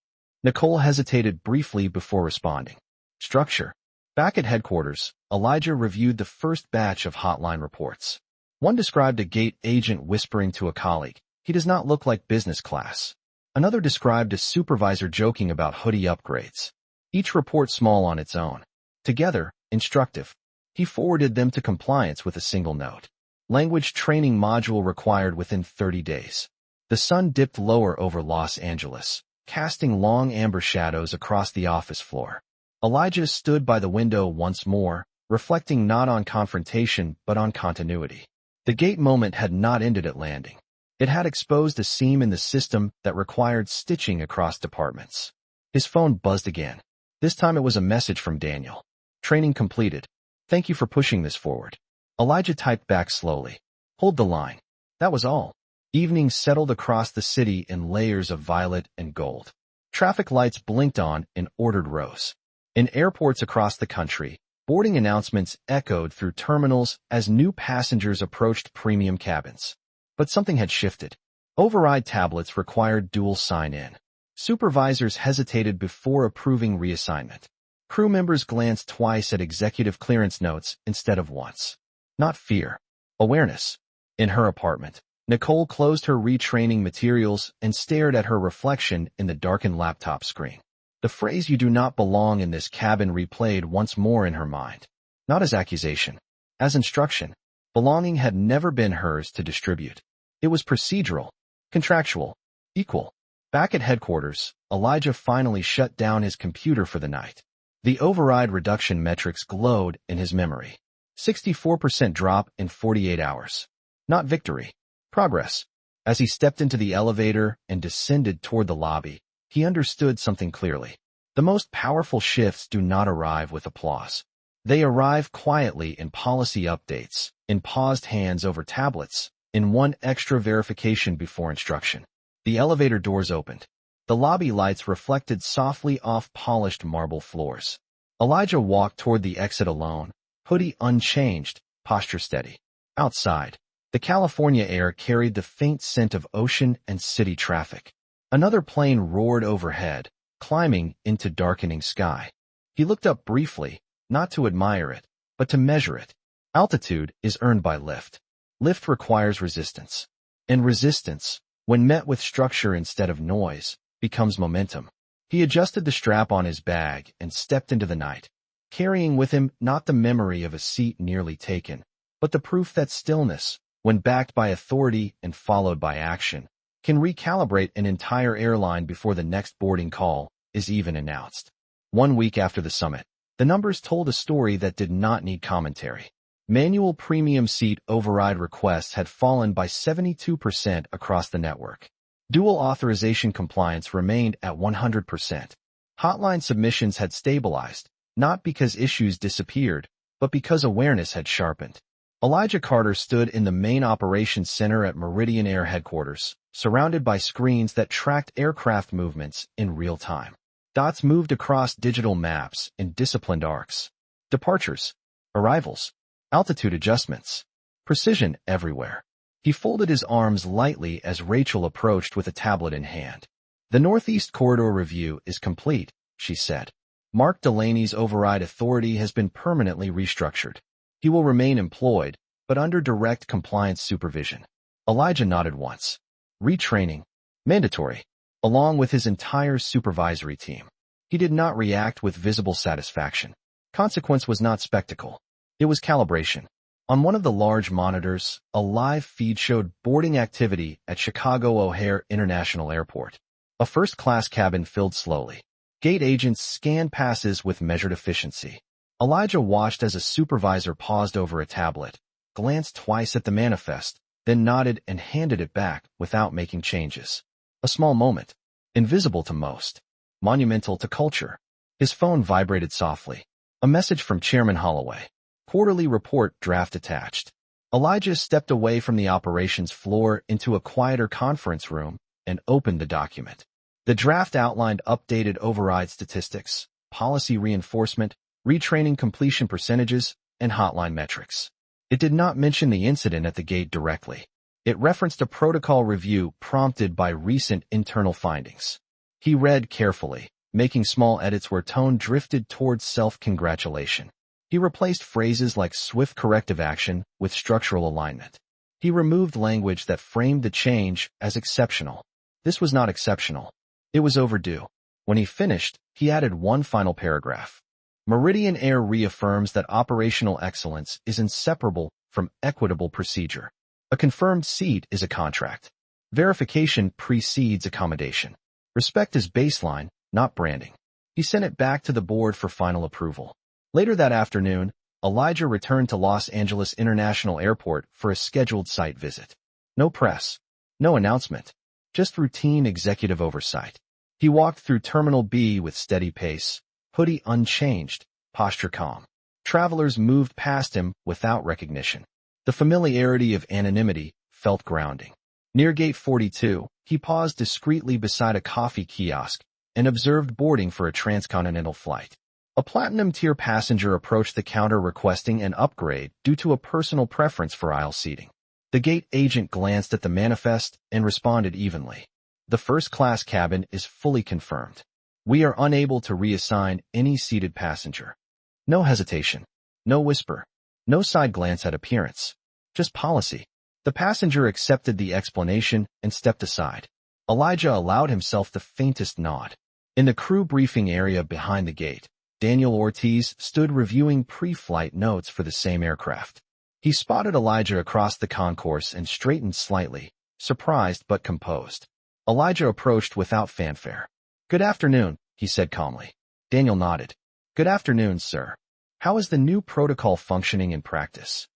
Nicole hesitated briefly before responding. Structure. Back at headquarters, Elijah reviewed the first batch of hotline reports. One described a gate agent whispering to a colleague, he does not look like business class. Another described a supervisor joking about hoodie upgrades. Each report small on its own. Together, instructive. He forwarded them to compliance with a single note. Language training module required within 30 days. The sun dipped lower over Los Angeles, casting long amber shadows across the office floor. Elijah stood by the window once more, reflecting not on confrontation but on continuity. The gate moment had not ended at landing. It had exposed a seam in the system that required stitching across departments. His phone buzzed again. This time it was a message from Daniel. Training completed. Thank you for pushing this forward. Elijah typed back slowly. Hold the line. That was all. Evening settled across the city in layers of violet and gold. Traffic lights blinked on in ordered rows. In airports across the country, boarding announcements echoed through terminals as new passengers approached premium cabins. But something had shifted. Override tablets required dual sign-in. Supervisors hesitated before approving reassignment. Crew members glanced twice at executive clearance notes instead of once. Not fear. Awareness. In her apartment, Nicole closed her retraining materials and stared at her reflection in the darkened laptop screen. The phrase "you do not belong in this cabin" replayed once more in her mind. Not as accusation. As instruction. Belonging had never been hers to distribute. It was procedural, contractual, equal. Back at headquarters, Elijah finally shut down his computer for the night. The override reduction metrics glowed in his memory. 64% drop in 48 hours. Not victory. Progress. As he stepped into the elevator and descended toward the lobby, he understood something clearly. The most powerful shifts do not arrive with applause. They arrive quietly in policy updates, in paused hands over tablets, in one extra verification before instruction. The elevator doors opened. The lobby lights reflected softly off polished marble floors. Elijah walked toward the exit alone, hoodie unchanged, posture steady. Outside, the California air carried the faint scent of ocean and city traffic. Another plane roared overhead, climbing into darkening sky. He looked up briefly, not to admire it, but to measure it. Altitude is earned by lift. Lift requires resistance. And resistance, when met with structure instead of noise, becomes momentum. He adjusted the strap on his bag and stepped into the night, carrying with him not the memory of a seat nearly taken, but the proof that stillness, when backed by authority and followed by action, can recalibrate an entire airline before the next boarding call is even announced. 1 week after the summit, the numbers told a story that did not need commentary. Manual premium seat override requests had fallen by 72% across the network. Dual authorization compliance remained at 100%. Hotline submissions had stabilized, not because issues disappeared, but because awareness had sharpened. Elijah Carter stood in the main operations center at Meridian Air headquarters, surrounded by screens that tracked aircraft movements in real time. Dots moved across digital maps in disciplined arcs. Departures, arrivals, altitude adjustments, precision everywhere. He folded his arms lightly as Rachel approached with a tablet in hand. The Northeast Corridor review is complete, she said. Mark Delaney's override authority has been permanently restructured. He will remain employed, but under direct compliance supervision. Elijah nodded once. Retraining. Mandatory. Along with his entire supervisory team. He did not react with visible satisfaction. Consequence was not spectacle. It was calibration. On one of the large monitors, a live feed showed boarding activity at Chicago O'Hare International Airport. A first-class cabin filled slowly. Gate agents scanned passes with measured efficiency. Elijah watched as a supervisor paused over a tablet, glanced twice at the manifest, then nodded and handed it back without making changes. A small moment. Invisible to most. Monumental to culture. His phone vibrated softly. A message from Chairman Holloway. Quarterly report draft attached. Elijah stepped away from the operations floor into a quieter conference room and opened the document. The draft outlined updated override statistics, policy reinforcement, retraining completion percentages, and hotline metrics. It did not mention the incident at the gate directly. It referenced a protocol review prompted by recent internal findings. He read carefully, making small edits where tone drifted towards self-congratulation. He replaced phrases like swift corrective action with structural alignment. He removed language that framed the change as exceptional. This was not exceptional. It was overdue. When he finished, he added one final paragraph. Meridian Air reaffirms that operational excellence is inseparable from equitable procedure. A confirmed seat is a contract. Verification precedes accommodation. Respect is baseline, not branding. He sent it back to the board for final approval. Later that afternoon, Elijah returned to Los Angeles International Airport for a scheduled site visit. No press, no announcement, just routine executive oversight. He walked through Terminal B with steady pace, hoodie unchanged, posture calm. Travelers moved past him without recognition. The familiarity of anonymity felt grounding. Near Gate 42, he paused discreetly beside a coffee kiosk and observed boarding for a transcontinental flight. A platinum-tier passenger approached the counter requesting an upgrade due to a personal preference for aisle seating. The gate agent glanced at the manifest and responded evenly. The first-class cabin is fully confirmed. We are unable to reassign any seated passenger. No hesitation. No whisper. No side glance at appearance. Just policy. The passenger accepted the explanation and stepped aside. Elijah allowed himself the faintest nod. In the crew briefing area behind the gate, Daniel Ortiz stood reviewing pre-flight notes for the same aircraft. He spotted Elijah across the concourse and straightened slightly, surprised but composed. Elijah approached without fanfare. "Good afternoon," he said calmly. Daniel nodded. "Good afternoon, sir. How is the new protocol functioning in practice?"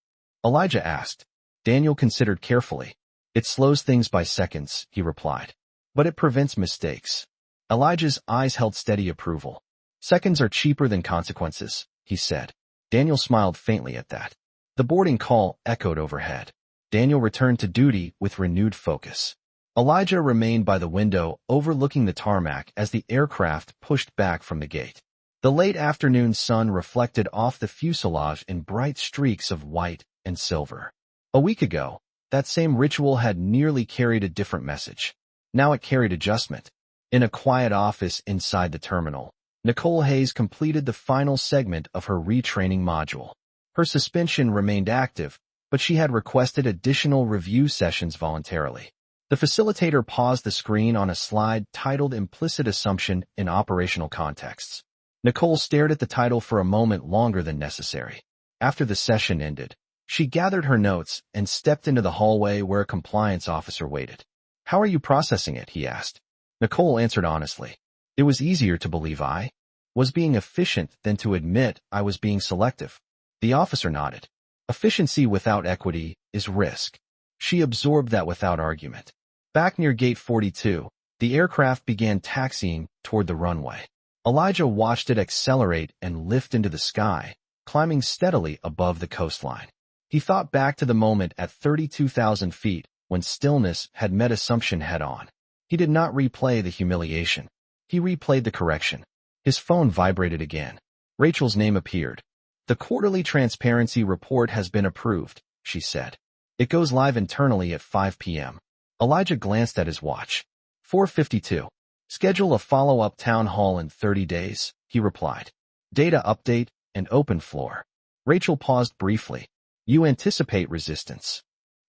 Elijah asked. Daniel considered carefully. "It slows things by seconds," he replied. "But it prevents mistakes." Elijah's eyes held steady approval. "Seconds are cheaper than consequences," he said. Daniel smiled faintly at that. The boarding call echoed overhead. Daniel returned to duty with renewed focus. Elijah remained by the window overlooking the tarmac as the aircraft pushed back from the gate. The late afternoon sun reflected off the fuselage in bright streaks of white and silver. A week ago, that same ritual had nearly carried a different message. Now it carried adjustment. In a quiet office inside the terminal, Nicole Hayes completed the final segment of her retraining module. Her suspension remained active, but she had requested additional review sessions voluntarily. The facilitator paused the screen on a slide titled Implicit Assumption in Operational Contexts. Nicole stared at the title for a moment longer than necessary. After the session ended, she gathered her notes and stepped into the hallway where a compliance officer waited. "How are you processing it?" he asked. Nicole answered honestly. "It was easier to believe I was being efficient than to admit I was being selective." The officer nodded. "Efficiency without equity is risk." She absorbed that without argument. Back near Gate 42, the aircraft began taxiing toward the runway. Elijah watched it accelerate and lift into the sky, climbing steadily above the coastline. He thought back to the moment at 32,000 feet when stillness had met assumption head-on. He did not replay the humiliation. He replayed the correction. His phone vibrated again. Rachel's name appeared. "The quarterly transparency report has been approved," she said. "It goes live internally at 5 p.m. Elijah glanced at his watch. 4:52. "Schedule a follow-up town hall in 30 days, he replied. "Data update and open floor." Rachel paused briefly. "You anticipate resistance."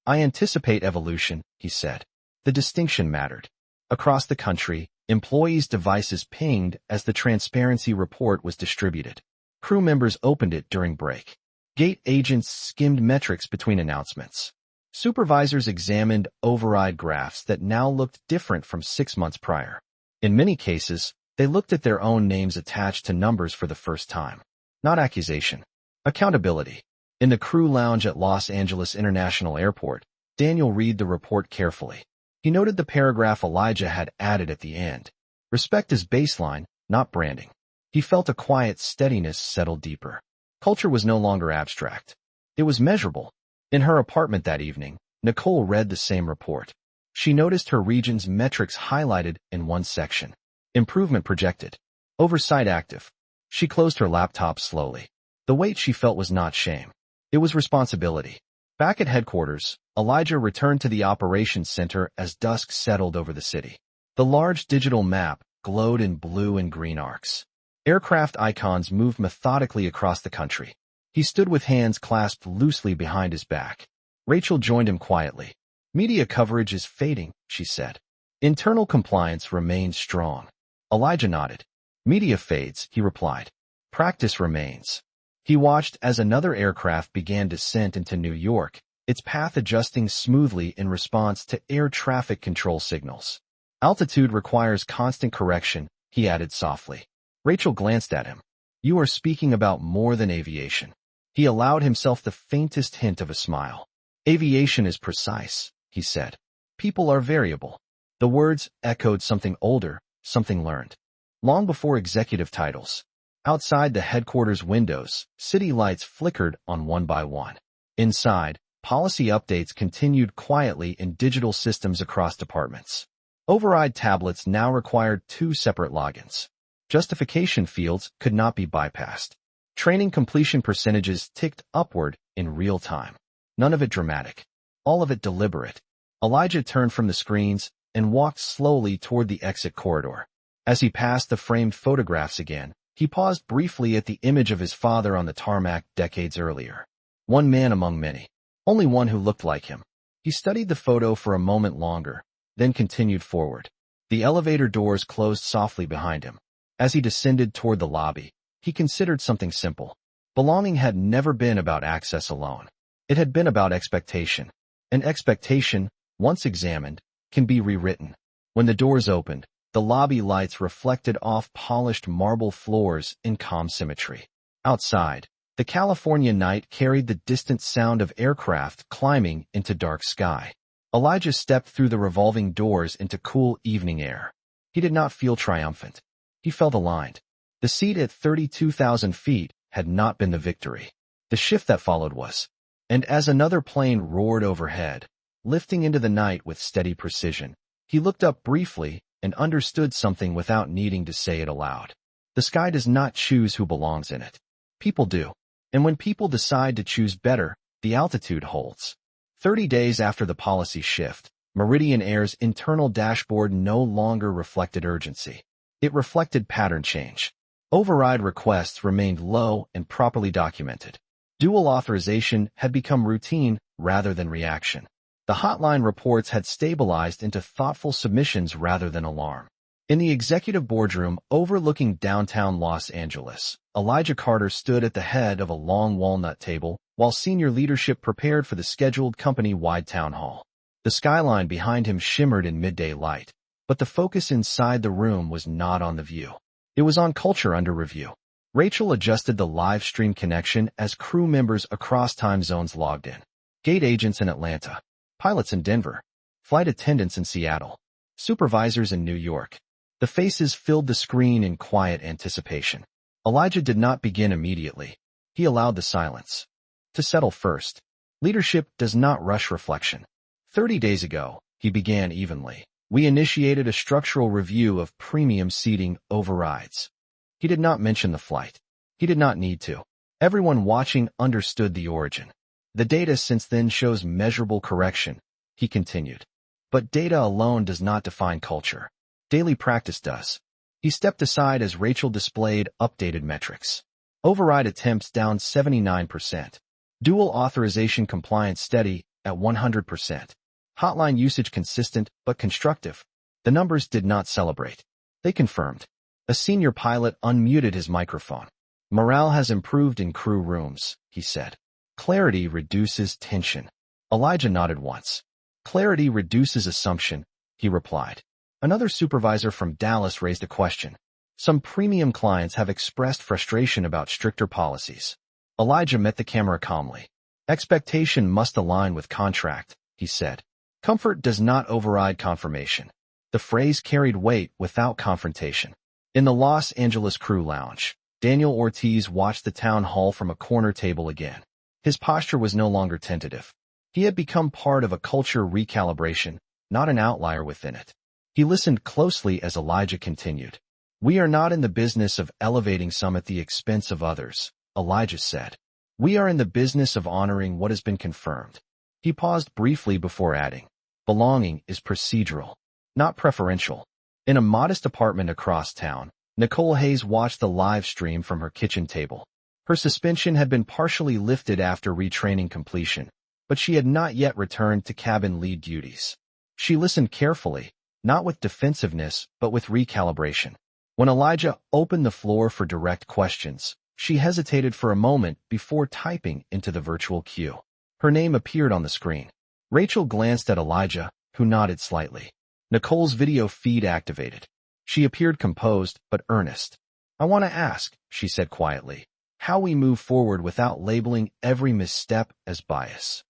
"I anticipate evolution," he said. The distinction mattered. Across the country, employees' devices pinged as the transparency report was distributed. Crew members opened it during break. Gate agents skimmed metrics between announcements. Supervisors examined override graphs that now looked different from 6 months prior. In many cases, they looked at their own names attached to numbers for the first time. Not accusation. Accountability. In the crew lounge at Los Angeles International Airport, Daniel read the report carefully. He noted the paragraph Elijah had added at the end. Respect is baseline, not branding. He felt a quiet steadiness settle deeper. Culture was no longer abstract. It was measurable. In her apartment that evening, Nicole read the same report. She noticed her region's metrics highlighted in one section. Improvement projected. Oversight active. She closed her laptop slowly. The weight she felt was not shame. It was responsibility. Back at headquarters, Elijah returned to the operations center as dusk settled over the city. The large digital map glowed in blue and green arcs. Aircraft icons moved methodically across the country. He stood with hands clasped loosely behind his back. Rachel joined him quietly. "Media coverage is fading," she said. "Internal compliance remains strong." Elijah nodded. "Media fades," he replied. Practice remains. He watched as another aircraft began descent into New York, its path adjusting smoothly in response to air traffic control signals. Altitude requires constant correction, he added softly. Rachel glanced at him. You are speaking about more than aviation. He allowed himself the faintest hint of a smile. Aviation is precise, he said. People are variable. The words echoed something older, something learned. Long before executive titles. Outside the headquarters windows, city lights flickered on one by one. Inside, policy updates continued quietly in digital systems across departments. Override tablets now required 2 separate logins. Justification fields could not be bypassed. Training completion percentages ticked upward in real time. None of it dramatic. All of it deliberate. Elijah turned from the screens and walked slowly toward the exit corridor. As he passed the framed photographs again, he paused briefly at the image of his father on the tarmac decades earlier. One man among many. Only one who looked like him. He studied the photo for a moment longer, then continued forward. The elevator doors closed softly behind him. As he descended toward the lobby, he considered something simple. Belonging had never been about access alone. It had been about expectation. And expectation, once examined, can be rewritten. When the doors opened, the lobby lights reflected off polished marble floors in calm symmetry. Outside, the California night carried the distant sound of aircraft climbing into dark sky. Elijah stepped through the revolving doors into cool evening air. He did not feel triumphant. He felt aligned. The seat at 32,000 feet had not been the victory. The shift that followed was. And as another plane roared overhead, lifting into the night with steady precision, he looked up briefly and understood something without needing to say it aloud. The sky does not choose who belongs in it. People do. And when people decide to choose better, the altitude holds. 30 days after the policy shift, Meridian Air's internal dashboard no longer reflected urgency. It reflected pattern change. Override requests remained low and properly documented. Dual authorization had become routine rather than reaction. The hotline reports had stabilized into thoughtful submissions rather than alarm. In the executive boardroom overlooking downtown Los Angeles, Elijah Carter stood at the head of a long walnut table while senior leadership prepared for the scheduled company-wide town hall. The skyline behind him shimmered in midday light, but the focus inside the room was not on the view. It was on culture under review. Rachel adjusted the live stream connection as crew members across time zones logged in. Gate agents in Atlanta. Pilots in Denver. Flight attendants in Seattle. Supervisors in New York. The faces filled the screen in quiet anticipation. Elijah did not begin immediately. He allowed the silence to settle first. Leadership does not rush reflection. 30 days ago, he began evenly. We initiated a structural review of premium seating overrides. He did not mention the flight. He did not need to. Everyone watching understood the origin. The data since then shows measurable correction, he continued. But data alone does not define culture. Daily practice does. He stepped aside as Rachel displayed updated metrics. Override attempts down 79%. Dual authorization compliance steady at 100%. Hotline usage consistent but constructive. The numbers did not celebrate. They confirmed. A senior pilot unmuted his microphone. Morale has improved in crew rooms, he said. Clarity reduces tension. Elijah nodded once. Clarity reduces assumption, he replied. Another supervisor from Dallas raised a question. Some premium clients have expressed frustration about stricter policies. Elijah met the camera calmly. Expectation must align with contract, he said. Comfort does not override confirmation. The phrase carried weight without confrontation. In the Los Angeles crew lounge, Daniel Ortiz watched the town hall from a corner table again. His posture was no longer tentative. He had become part of a culture recalibration, not an outlier within it. He listened closely as Elijah continued. We are not in the business of elevating some at the expense of others, Elijah said. We are in the business of honoring what has been confirmed. He paused briefly before adding, belonging is procedural, not preferential. In a modest apartment across town, Nicole Hayes watched the live stream from her kitchen table. Her suspension had been partially lifted after retraining completion, but she had not yet returned to cabin lead duties. She listened carefully, not with defensiveness, but with recalibration. When Elijah opened the floor for direct questions, she hesitated for a moment before typing into the virtual queue. Her name appeared on the screen. Rachel glanced at Elijah, who nodded slightly. Nicole's video feed activated. She appeared composed but earnest. "I want to ask," she said quietly, "how we move forward without labeling every misstep as bias."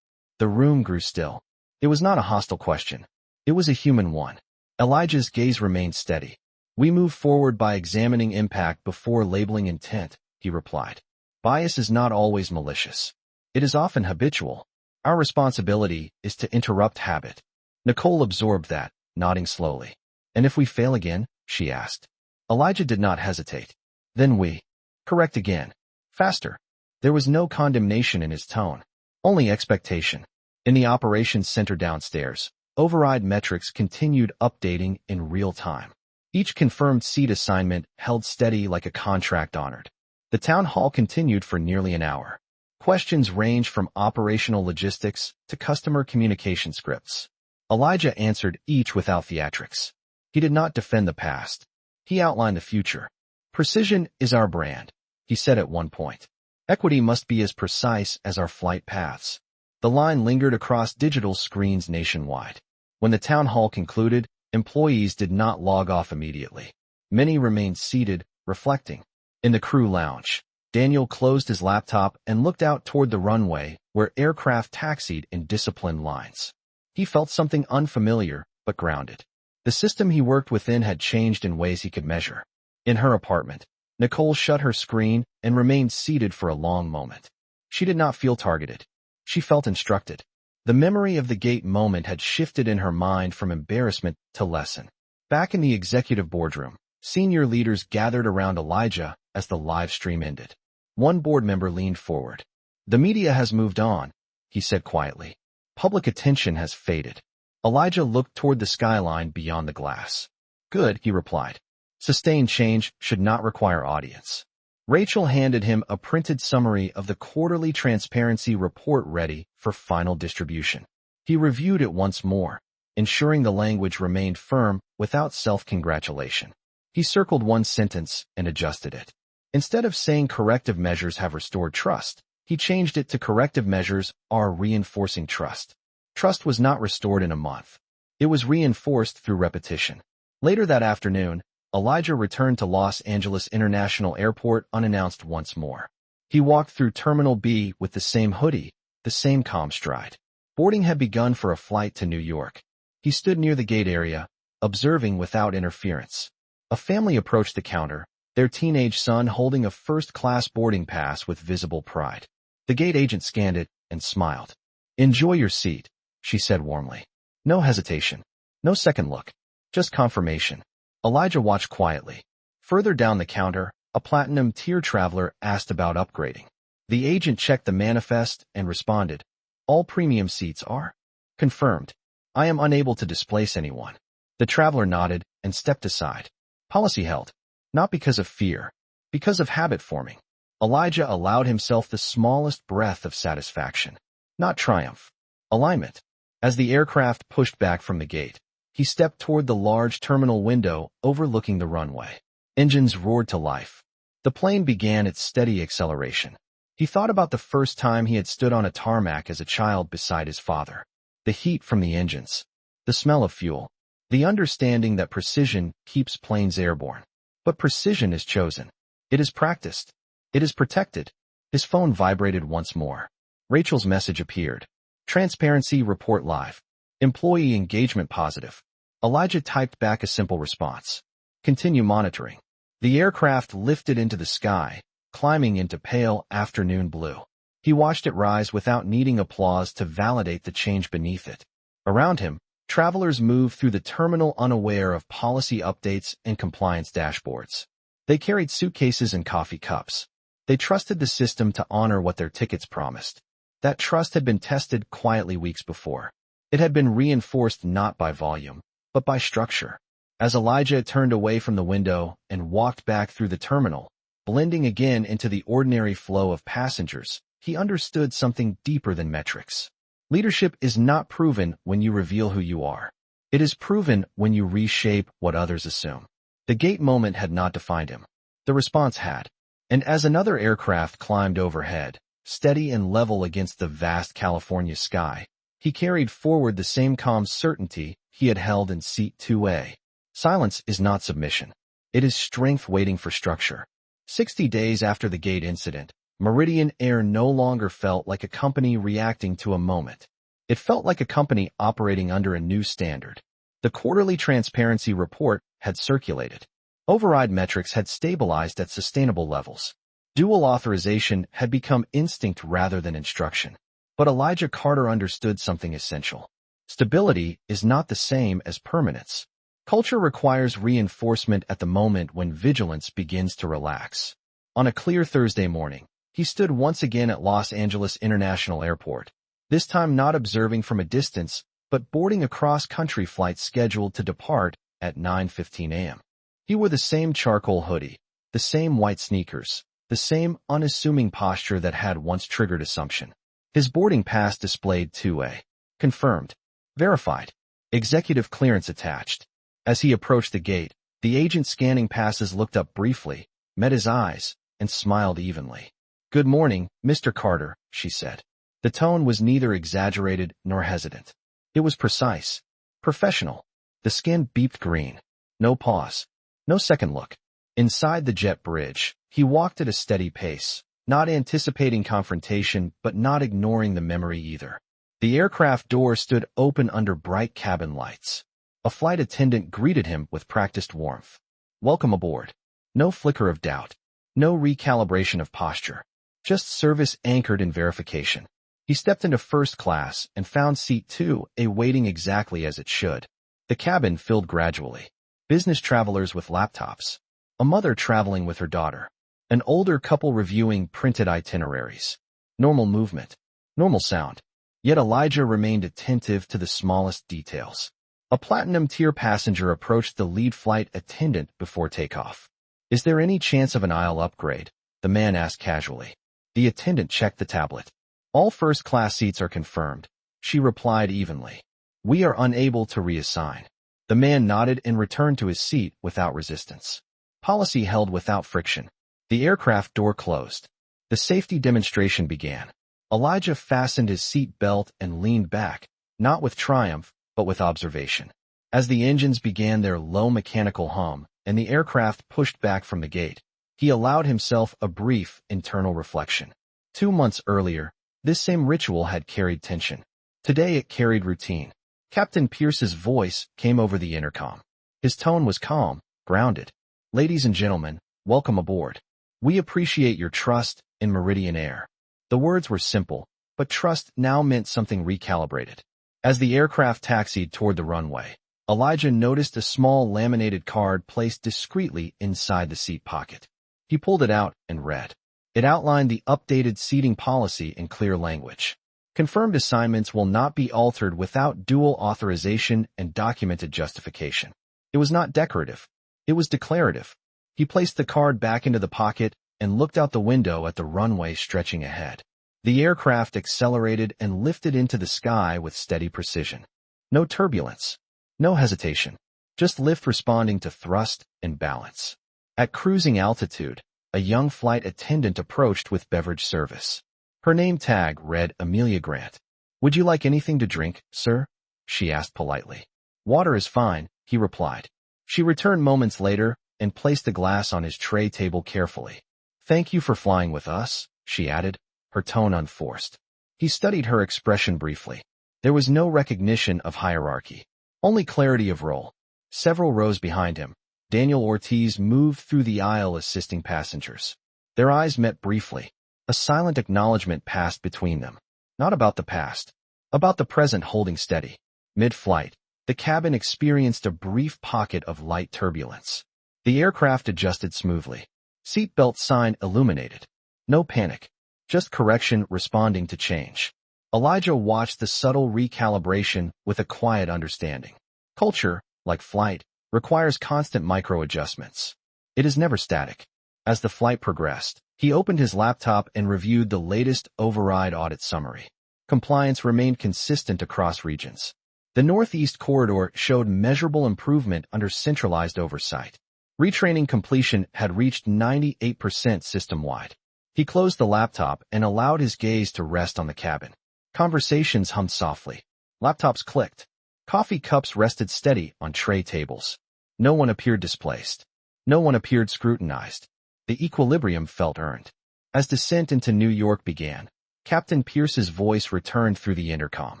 The room grew still. It was not a hostile question. It was a human one. Elijah's gaze remained steady. "We move forward by examining impact before labeling intent," he replied. "Bias is not always malicious. It is often habitual. Our responsibility is to interrupt habit." Nicole absorbed that, nodding slowly. "And if we fail again?" she asked. Elijah did not hesitate. "Then we correct again. Faster." There was no condemnation in his tone, only expectation. In the operations center downstairs, override metrics continued updating in real time. Each confirmed seat assignment held steady like a contract honored. The town hall continued for nearly an hour. Questions ranged from operational logistics to customer communication scripts. Elijah answered each without theatrics. He did not defend the past. He outlined the future. "Precision is our brand," he said at one point. "Equity must be as precise as our flight paths." The line lingered across digital screens nationwide. When the town hall concluded, employees did not log off immediately. Many remained seated, reflecting. In the crew lounge, Daniel closed his laptop and looked out toward the runway where aircraft taxied in disciplined lines. He felt something unfamiliar but grounded. The system he worked within had changed in ways he could measure. In her apartment, Nicole shut her screen and remained seated for a long moment. She did not feel targeted. She felt instructed. The memory of the gate moment had shifted in her mind from embarrassment to lesson. Back in the executive boardroom, senior leaders gathered around Elijah as the live stream ended. One board member leaned forward. "The media has moved on," he said quietly. "Public attention has faded." Elijah looked toward the skyline beyond the glass. "Good," he replied. "Sustained change should not require audience." Rachel handed him a printed summary of the quarterly transparency report ready for final distribution. He reviewed it once more, ensuring the language remained firm without self-congratulation. He circled one sentence and adjusted it. Instead of saying corrective measures have restored trust, he changed it to corrective measures are reinforcing trust. Trust was not restored in a month. It was reinforced through repetition. Later that afternoon, Elijah returned to Los Angeles International Airport unannounced once more. He walked through Terminal B with the same hoodie, the same calm stride. Boarding had begun for a flight to New York. He stood near the gate area, observing without interference. A family approached the counter, their teenage son holding a first-class boarding pass with visible pride. The gate agent scanned it and smiled. "Enjoy your seat," she said warmly. No hesitation. No second look. Just confirmation. Elijah watched quietly. Further down the counter, a platinum tier traveler asked about upgrading. The agent checked the manifest and responded, "All premium seats are confirmed. I am unable to displace anyone." The traveler nodded and stepped aside. Policy held. Not because of fear, because of habit forming. Elijah allowed himself the smallest breath of satisfaction. Not triumph. Alignment. As the aircraft pushed back from the gate, he stepped toward the large terminal window overlooking the runway. Engines roared to life. The plane began its steady acceleration. He thought about the first time he had stood on a tarmac as a child beside his father. The heat from the engines. The smell of fuel. The understanding that precision keeps planes airborne. But precision is chosen. It is practiced. It is protected. His phone vibrated once more. Rachel's message appeared. Transparency report live. Employee engagement positive. Elijah typed back a simple response. Continue monitoring. The aircraft lifted into the sky, climbing into pale afternoon blue. He watched it rise without needing applause to validate the change beneath it. Around him, travelers moved through the terminal unaware of policy updates and compliance dashboards. They carried suitcases and coffee cups. They trusted the system to honor what their tickets promised. That trust had been tested quietly weeks before. It had been reinforced not by volume, but by structure. As Elijah turned away from the window and walked back through the terminal, blending again into the ordinary flow of passengers, he understood something deeper than metrics. Leadership is not proven when you reveal who you are. It is proven when you reshape what others assume. The gate moment had not defined him. The response had. And as another aircraft climbed overhead, steady and level against the vast California sky, he carried forward the same calm certainty he had held in seat 2A. Silence is not submission. It is strength waiting for structure. 60 days after the gate incident, Meridian Air no longer felt like a company reacting to a moment. It felt like a company operating under a new standard. The quarterly transparency report had circulated. Override metrics had stabilized at sustainable levels. Dual authorization had become instinct rather than instruction. But Elijah Carter understood something essential. Stability is not the same as permanence. Culture requires reinforcement at the moment when vigilance begins to relax. On a clear Thursday morning, he stood once again at Los Angeles International Airport, this time not observing from a distance, but boarding a cross-country flight scheduled to depart at 9:15 a.m. He wore the same charcoal hoodie, the same white sneakers, the same unassuming posture that had once triggered assumption. His boarding pass displayed 2A. Confirmed. Verified. Executive clearance attached. As he approached the gate, the agent scanning passes looked up briefly, met his eyes, and smiled evenly. "Good morning, Mr. Carter," she said. The tone was neither exaggerated nor hesitant. It was precise, professional. The skin beeped green. No pause. No second look. Inside the jet bridge, he walked at a steady pace, not anticipating confrontation but not ignoring the memory either. The aircraft door stood open under bright cabin lights. A flight attendant greeted him with practiced warmth. "Welcome aboard." No flicker of doubt. No recalibration of posture. Just service anchored in verification. He stepped into first class and found seat 2A waiting exactly as it should. The cabin filled gradually. Business travelers with laptops. A mother traveling with her daughter. An older couple reviewing printed itineraries. Normal movement. Normal sound. Yet Elijah remained attentive to the smallest details. A platinum-tier passenger approached the lead flight attendant before takeoff. "Is there any chance of an aisle upgrade?" the man asked casually. The attendant checked the tablet. "All first-class seats are confirmed," she replied evenly. "We are unable to reassign." The man nodded and returned to his seat without resistance. Policy held without friction. The aircraft door closed. The safety demonstration began. Elijah fastened his seat belt and leaned back, not with triumph, but with observation. As the engines began their low mechanical hum and the aircraft pushed back from the gate, he allowed himself a brief internal reflection. 2 months earlier, this same ritual had carried tension. Today it carried routine. Captain Pierce's voice came over the intercom. His tone was calm, grounded. "Ladies and gentlemen, welcome aboard. We appreciate your trust in Meridian Air." The words were simple, but trust now meant something recalibrated. As the aircraft taxied toward the runway, Elijah noticed a small laminated card placed discreetly inside the seat pocket. He pulled it out and read. It outlined the updated seating policy in clear language. Confirmed assignments will not be altered without dual authorization and documented justification. It was not decorative. It was declarative. He placed the card back into the pocket and looked out the window at the runway stretching ahead. The aircraft accelerated and lifted into the sky with steady precision. No turbulence. No hesitation. Just lift responding to thrust and balance. At cruising altitude, a young flight attendant approached with beverage service. Her name tag read Amelia Grant. "Would you like anything to drink, sir?" she asked politely. "Water is fine," he replied. She returned moments later and placed the glass on his tray table carefully. "Thank you for flying with us," she added, her tone unforced. He studied her expression briefly. There was no recognition of hierarchy, only clarity of role. Several rows behind him, Daniel Ortiz moved through the aisle assisting passengers. Their eyes met briefly. A silent acknowledgement passed between them. Not about the past. About the present holding steady. Mid-flight, the cabin experienced a brief pocket of light turbulence. The aircraft adjusted smoothly. Seatbelt sign illuminated. No panic. Just correction responding to change. Elijah watched the subtle recalibration with a quiet understanding. Culture, like flight, requires constant micro-adjustments. It is never static. As the flight progressed, he opened his laptop and reviewed the latest override audit summary. Compliance remained consistent across regions. The Northeast Corridor showed measurable improvement under centralized oversight. Retraining completion had reached 98% system-wide. He closed the laptop and allowed his gaze to rest on the cabin. Conversations hummed softly. Laptops clicked. Coffee cups rested steady on tray tables. No one appeared displaced. No one appeared scrutinized. The equilibrium felt earned. As descent into New York began, Captain Pierce's voice returned through the intercom.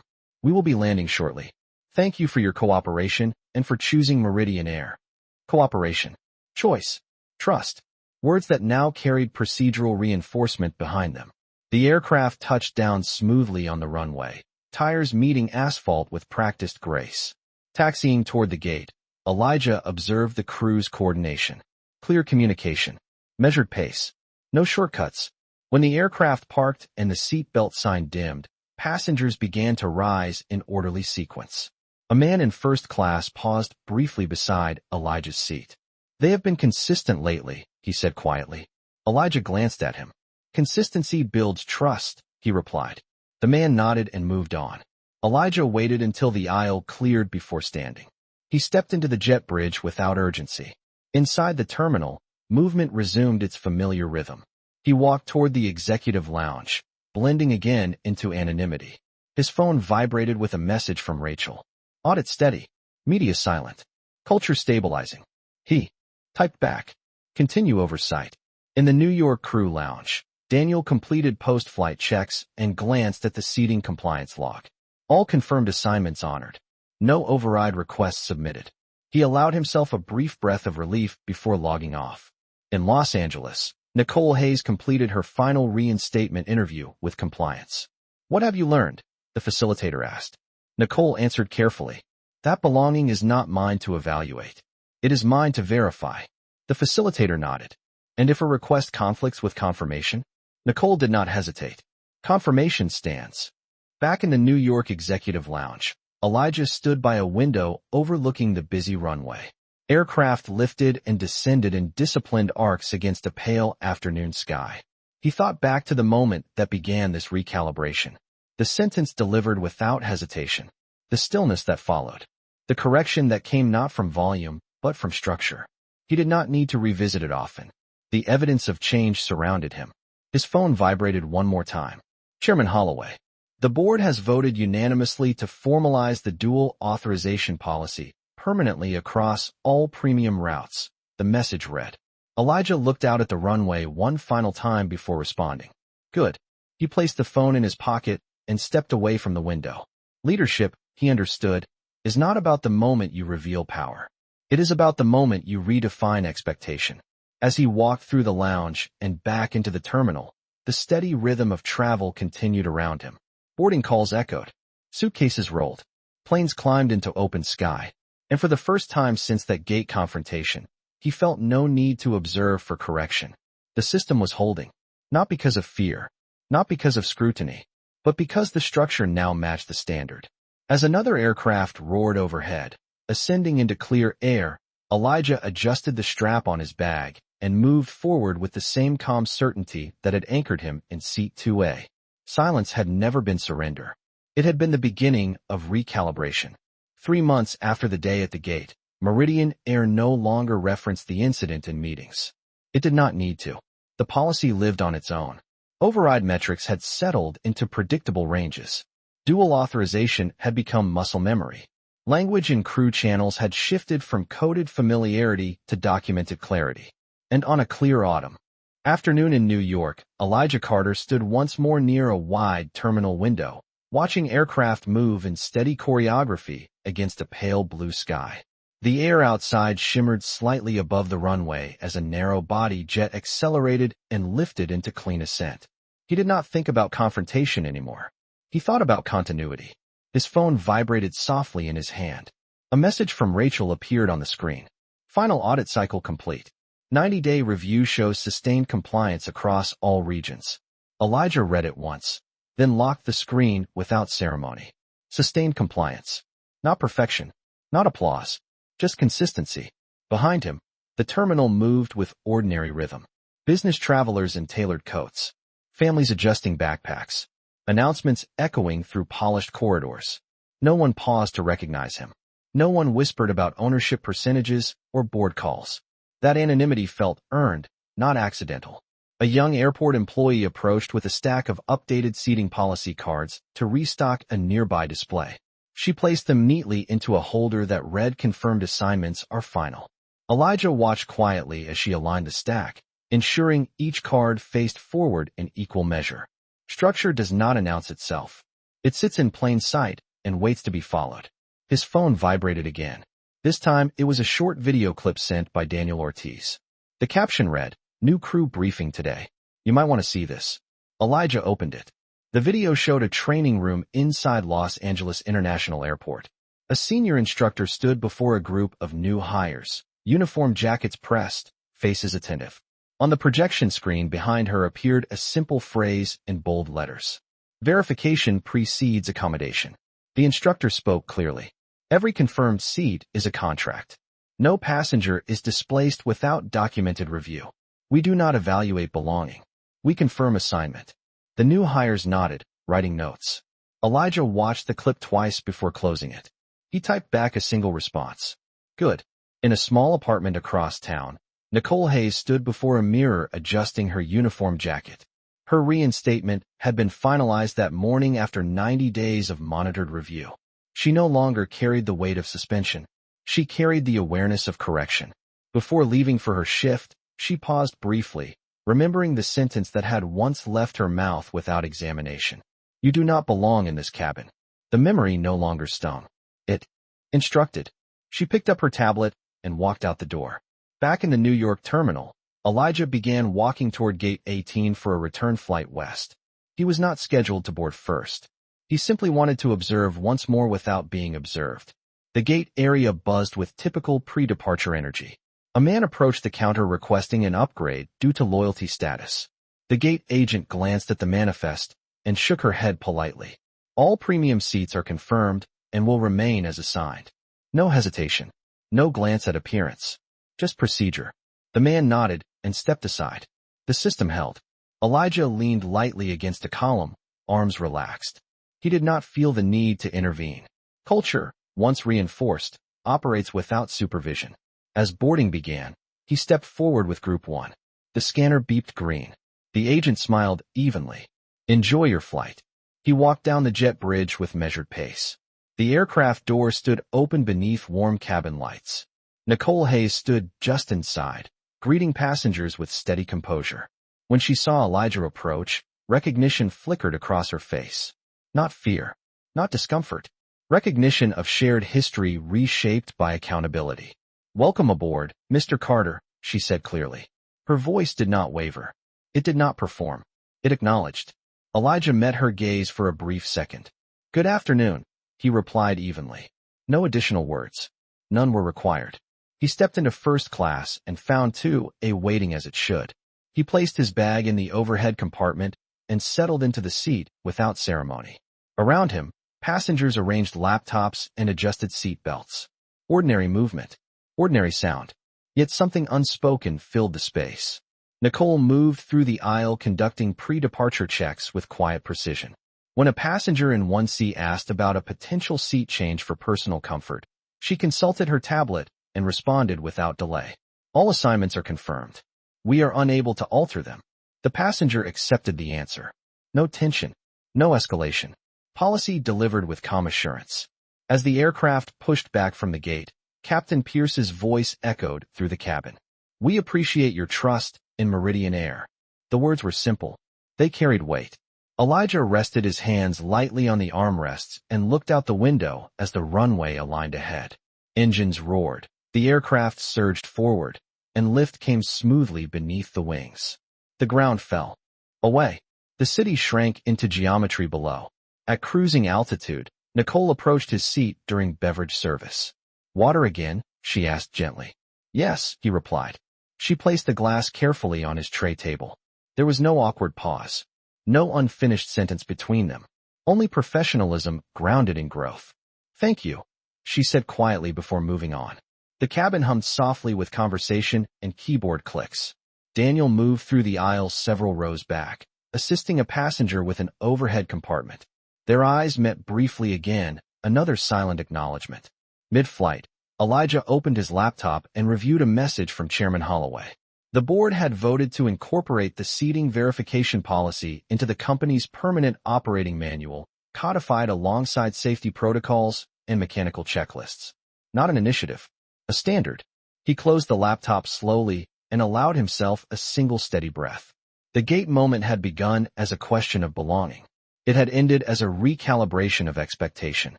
"We will be landing shortly. Thank you for your cooperation and for choosing Meridian Air." Cooperation. Choice. Trust. Words that now carried procedural reinforcement behind them. The aircraft touched down smoothly on the runway, tires meeting asphalt with practiced grace. Taxiing toward the gate, Elijah observed the crew's coordination. Clear communication. Measured pace. No shortcuts. When the aircraft parked and the seatbelt sign dimmed, passengers began to rise in orderly sequence. A man in first class paused briefly beside Elijah's seat. "They have been consistent lately," he said quietly. Elijah glanced at him. "Consistency builds trust," he replied. The man nodded and moved on. Elijah waited until the aisle cleared before standing. He stepped into the jet bridge without urgency. Inside the terminal, movement resumed its familiar rhythm. He walked toward the executive lounge, blending again into anonymity. His phone vibrated with a message from Rachel. "Audit steady. Media silent. Culture stabilizing." He typed back. "Continue oversight." In the New York crew lounge, Daniel completed post-flight checks and glanced at the seating compliance log. All confirmed assignments honored. No override requests submitted. He allowed himself a brief breath of relief before logging off. In Los Angeles, Nicole Hayes completed her final reinstatement interview with compliance. "What have you learned?" the facilitator asked. Nicole answered carefully. "That belonging is not mine to evaluate. It is mine to verify." The facilitator nodded. "And if a request conflicts with confirmation?" Nicole did not hesitate. "Confirmation stands." Back in the New York executive lounge, Elijah stood by a window overlooking the busy runway. Aircraft lifted and descended in disciplined arcs against a pale afternoon sky. He thought back to the moment that began this recalibration. The sentence delivered without hesitation. The stillness that followed. The correction that came not from volume, but from structure. He did not need to revisit it often. The evidence of change surrounded him. His phone vibrated one more time. "Chairman Holloway, the board has voted unanimously to formalize the dual authorization policy permanently across all premium routes," the message read. Elijah looked out at the runway one final time before responding. "Good." He placed the phone in his pocket and stepped away from the window. Leadership, he understood, is not about the moment you reveal power. It is about the moment you redefine expectation. As he walked through the lounge and back into the terminal, the steady rhythm of travel continued around him. Boarding calls echoed. Suitcases rolled. Planes climbed into open sky. And for the first time since that gate confrontation, he felt no need to observe for correction. The system was holding. Not because of fear. Not because of scrutiny. But because the structure now matched the standard. As another aircraft roared overhead, ascending into clear air, Elijah adjusted the strap on his bag and moved forward with the same calm certainty that had anchored him in seat 2A. Silence had never been surrender. It had been the beginning of recalibration. 3 months after the day at the gate, Meridian Air no longer referenced the incident in meetings. It did not need to. The policy lived on its own. Override metrics had settled into predictable ranges. Dual authorization had become muscle memory. Language in crew channels had shifted from coded familiarity to documented clarity. And on a clear autumn afternoon in New York, Elijah Carter stood once more near a wide terminal window, watching aircraft move in steady choreography against a pale blue sky. The air outside shimmered slightly above the runway as a narrow-body jet accelerated and lifted into clean ascent. He did not think about confrontation anymore. He thought about continuity. His phone vibrated softly in his hand. A message from Rachel appeared on the screen. "Final audit cycle complete. 90-day review shows sustained compliance across all regions." Elijah read it once, then locked the screen without ceremony. Sustained compliance. Not perfection. Not applause. Just consistency. Behind him, the terminal moved with ordinary rhythm. Business travelers in tailored coats. Families adjusting backpacks. Announcements echoing through polished corridors. No one paused to recognize him. No one whispered about ownership percentages or board calls. That anonymity felt earned, not accidental. A young airport employee approached with a stack of updated seating policy cards to restock a nearby display. She placed them neatly into a holder that read "Confirmed assignments are final." Elijah watched quietly as she aligned the stack, ensuring each card faced forward in equal measure. Structure does not announce itself. It sits in plain sight and waits to be followed. His phone vibrated again. This time, it was a short video clip sent by Daniel Ortiz. The caption read, "New crew briefing today. You might want to see this." Elijah opened it. The video showed a training room inside Los Angeles International Airport. A senior instructor stood before a group of new hires, uniform jackets pressed, faces attentive. On the projection screen behind her appeared a simple phrase in bold letters. "Verification precedes accommodation." The instructor spoke clearly. "Every confirmed seat is a contract. No passenger is displaced without documented review. We do not evaluate belonging. We confirm assignment." The new hires nodded, writing notes. Elijah watched the clip twice before closing it. He typed back a single response. "Good." In a small apartment across town, Nicole Hayes stood before a mirror adjusting her uniform jacket. Her reinstatement had been finalized that morning after 90 days of monitored review. She no longer carried the weight of suspension. She carried the awareness of correction. Before leaving for her shift, she paused briefly, remembering the sentence that had once left her mouth without examination. "You do not belong in this cabin." The memory no longer stung. It instructed. She picked up her tablet and walked out the door. Back in the New York terminal, Elijah began walking toward Gate 18 for a return flight west. He was not scheduled to board first. He simply wanted to observe once more without being observed. The gate area buzzed with typical pre-departure energy. A man approached the counter requesting an upgrade due to loyalty status. The gate agent glanced at the manifest and shook her head politely. "All premium seats are confirmed and will remain as assigned." No hesitation. No glance at appearance. Just procedure. The man nodded and stepped aside. The system held. Elijah leaned lightly against a column, arms relaxed. He did not feel the need to intervene. Culture, once reinforced, operates without supervision. As boarding began, he stepped forward with Group 1. The scanner beeped green. The agent smiled evenly. "Enjoy your flight." He walked down the jet bridge with measured pace. The aircraft door stood open beneath warm cabin lights. Nicole Hayes stood just inside, greeting passengers with steady composure. When she saw Elijah approach, recognition flickered across her face. Not fear, not discomfort. Recognition of shared history reshaped by accountability. "Welcome aboard, Mr. Carter," she said clearly. Her voice did not waver. It did not perform. It acknowledged. Elijah met her gaze for a brief second. "Good afternoon," he replied evenly. No additional words. None were required. He stepped into first class and found 2A waiting as it should. He placed his bag in the overhead compartment and settled into the seat without ceremony. Around him, passengers arranged laptops and adjusted seat belts. Ordinary movement. Ordinary sound. Yet something unspoken filled the space. Nicole moved through the aisle conducting pre-departure checks with quiet precision. When a passenger in 1C asked about a potential seat change for personal comfort, she consulted her tablet and responded without delay. "All assignments are confirmed. We are unable to alter them." The passenger accepted the answer. No tension. No escalation. Policy delivered with calm assurance. As the aircraft pushed back from the gate, Captain Pierce's voice echoed through the cabin. "We appreciate your trust in Meridian Air." The words were simple. They carried weight. Elijah rested his hands lightly on the armrests and looked out the window as the runway aligned ahead. Engines roared. The aircraft surged forward, and lift came smoothly beneath the wings. The ground fell. Away. The city shrank into geometry below. At cruising altitude, Nicole approached his seat during beverage service. "Water again?" she asked gently. "Yes," he replied. She placed the glass carefully on his tray table. There was no awkward pause. No unfinished sentence between them. Only professionalism grounded in growth. "Thank you," she said quietly before moving on. The cabin hummed softly with conversation and keyboard clicks. Daniel moved through the aisle several rows back, assisting a passenger with an overhead compartment. Their eyes met briefly again, another silent acknowledgement. Mid-flight, Elijah opened his laptop and reviewed a message from Chairman Holloway. The board had voted to incorporate the seating verification policy into the company's permanent operating manual, codified alongside safety protocols and mechanical checklists. Not an initiative, a standard. He closed the laptop slowly and allowed himself a single steady breath. The gate moment had begun as a question of belonging. It had ended as a recalibration of expectation.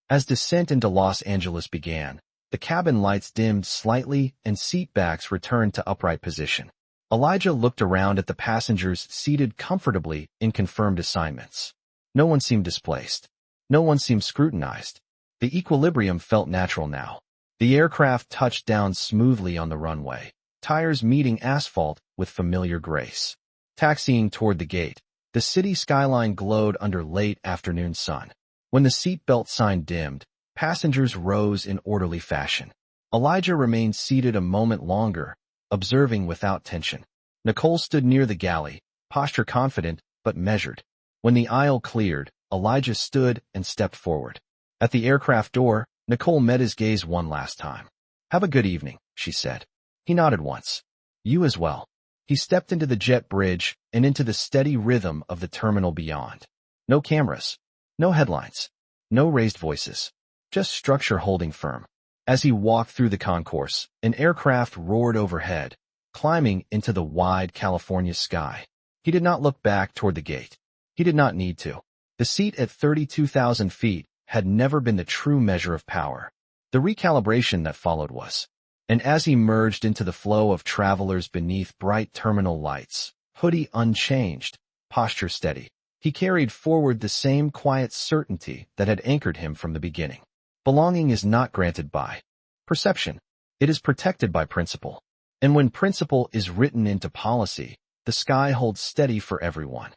As descent into Los Angeles began, the cabin lights dimmed slightly and seat backs returned to upright position. Elijah looked around at the passengers seated comfortably in confirmed assignments. No one seemed displaced. No one seemed scrutinized. The equilibrium felt natural now. The aircraft touched down smoothly on the runway, tires meeting asphalt with familiar grace. Taxiing toward the gate, the city skyline glowed under late afternoon sun. When the seatbelt sign dimmed, passengers rose in orderly fashion. Elijah remained seated a moment longer, observing without tension. Nicole stood near the galley, posture confident but measured. When the aisle cleared, Elijah stood and stepped forward. At the aircraft door, Nicole met his gaze one last time. "Have a good evening," she said. He nodded once. "You as well." He stepped into the jet bridge and into the steady rhythm of the terminal beyond. No cameras, no headlines, no raised voices, just structure holding firm. As he walked through the concourse, an aircraft roared overhead, climbing into the wide California sky. He did not look back toward the gate. He did not need to. The seat at 32,000 feet had never been the true measure of power. The recalibration that followed was. And as he merged into the flow of travelers beneath bright terminal lights, hoodie unchanged, posture steady, he carried forward the same quiet certainty that had anchored him from the beginning. Belonging is not granted by perception. It is protected by principle. And when principle is written into policy, the sky holds steady for everyone.